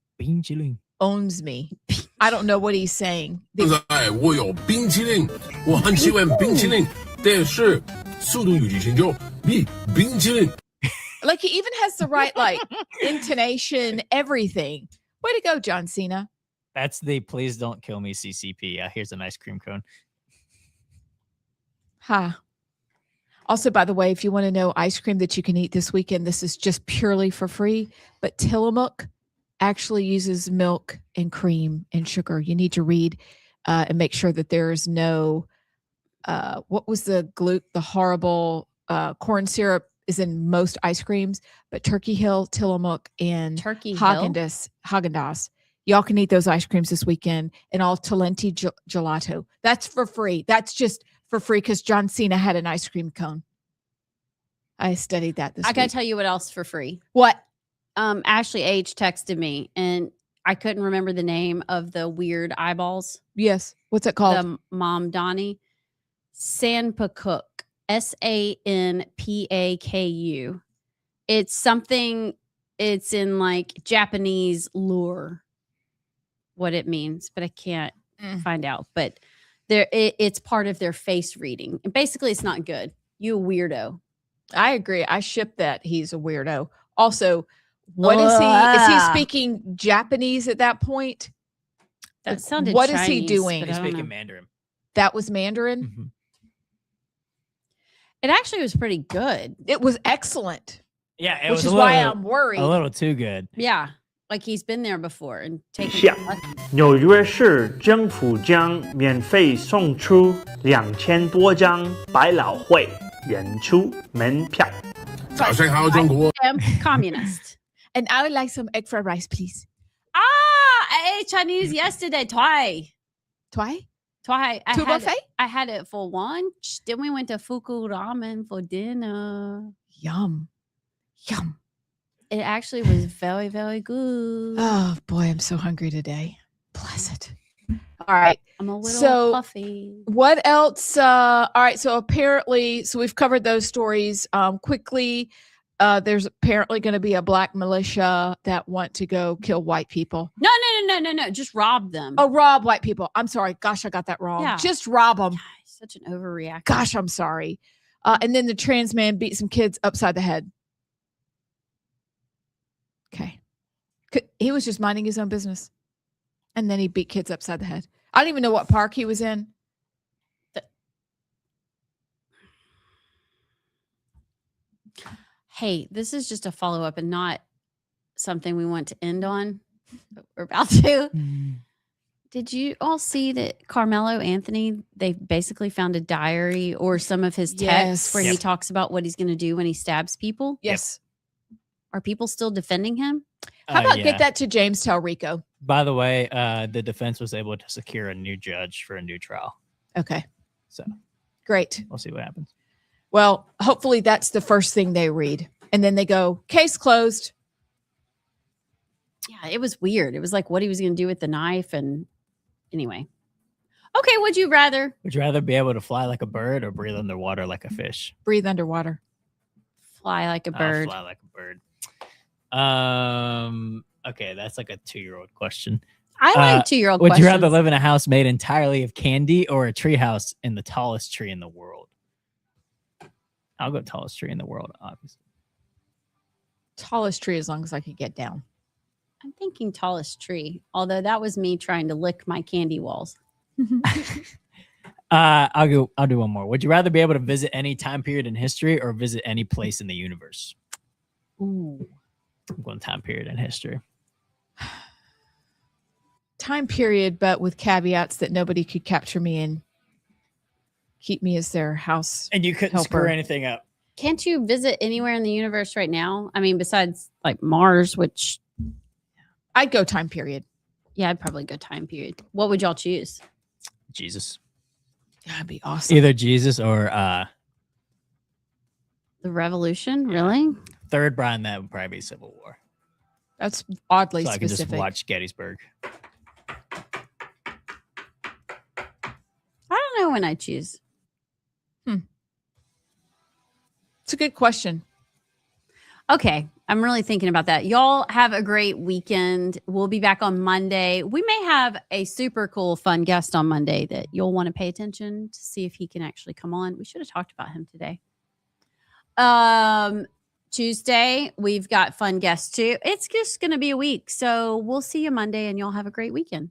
owns me. I don't know what he's saying. 现在我有冰淇淋，我很喜欢冰淇淋，但是速度与激情就比冰淇淋。 Like he even has the right intonation, everything. Way to go, John Cena. That's the "please don't kill me" CCP. Here's an ice cream cone. Ha. Also, by the way, if you want to know ice cream that you can eat this weekend, this is just purely for free. But Tillamook actually uses milk and cream and sugar. You need to read and make sure that there is no, what was the horrible corn syrup is in most ice creams, but Turkey Hill, Tillamook, and Haagen-Dazs. Y'all can eat those ice creams this weekend, and all Talenti gelato. That's for free. That's just for free because John Cena had an ice cream cone. I studied that this week. I gotta tell you what else for free. What? Ashley H texted me, and I couldn't remember the name of the weird eyeballs. Yes. What's it called? The Mom Donnie. Sanpaku. Sanpaku. It's something, it's in like Japanese lore, what it means, but I can't find out. But it's part of their face reading. And basically, it's not good. You a weirdo. I agree. I ship that he's a weirdo. Also, what is he? Is he speaking Japanese at that point? That sounded What Chinese, is he doing? He's speaking Mandarin. That was Mandarin? Mm-hmm. It actually was pretty good. It was excellent. Yeah, it which was is why I'm worried. A little too good. Yeah, like he's been there before and taken. 下，纽约市政府将免费送出2000多张百老汇演出门票。早上好，中国。 I am communist. And I would like some egg fried rice, please. I ate Chinese yesterday. Twice. I had it for lunch. Then we went to Fuku Ramen for dinner. Yum. It actually was very, very good. Oh boy, I'm so hungry today. Bless it. All right. I'm a little puffy. What else? All right. So apparently, we've covered those stories quickly. There's apparently going to be a black militia that want to go kill white people. No. Just rob them. Oh, rob white people. I'm sorry. Gosh, I got that wrong. Yeah. Just rob them. Such an overreaction. Gosh, I'm sorry. And then the trans man beat some kids upside the head. Okay. He was just minding his own business. And then he beat kids upside the head. I don't even know what park he was in. Hey, this is just a follow-up and not something we want to end on. But we're about to. Did you all see that Carmelo Anthony, they basically found a diary or some of his texts where he talks about what he's going to do when he stabs people? Yes. Are people still defending him? How about get that to James Talrico? By the way, the defense was able to secure a new judge for a new trial. Okay. So great. We'll see what happens. Well, hopefully that's the first thing they read. And then they go, case closed. Yeah, it was weird. It was like what he was going to do with the knife. And anyway. Okay, would you rather? Would you rather be able to fly like a bird or breathe underwater like a fish? Breathe underwater. Fly like a bird. Fly like a bird. Okay, that's like a 2-year-old question. I like 2-year-old questions. Would you rather live in a house made entirely of candy or a tree house in the tallest tree in the world? I'll go tallest tree in the world, obviously. Tallest tree as long as I could get down. I'm thinking tallest tree, although that was me trying to lick my candy walls. I'll do one more. Would you rather be able to visit any time period in history or visit any place in the universe? Ooh. I'm going time period in history. Time period, but with caveats that nobody could capture me and keep me as their house. And you couldn't screw anything up. Can't you visit anywhere in the universe right now? I mean, besides like Mars, which I'd go time period. Yeah, I'd probably go time period. What would y'all choose? Jesus. That'd be awesome. Either Jesus or the Revolution. Really? Third Brian, that would probably be Civil War. That's oddly so specific. I can just watch Gettysburg. I don't know when I choose. It's a good question. Okay. I'm really thinking about that. Y'all have a great weekend. We'll be back on Monday. We may have a super cool, fun guest on Monday that you'll want to pay attention to see if he can actually come on. We should have talked about him today. Tuesday, we've got fun guests too. It's just going to be a week. So we'll see you Monday and y'all have a great weekend.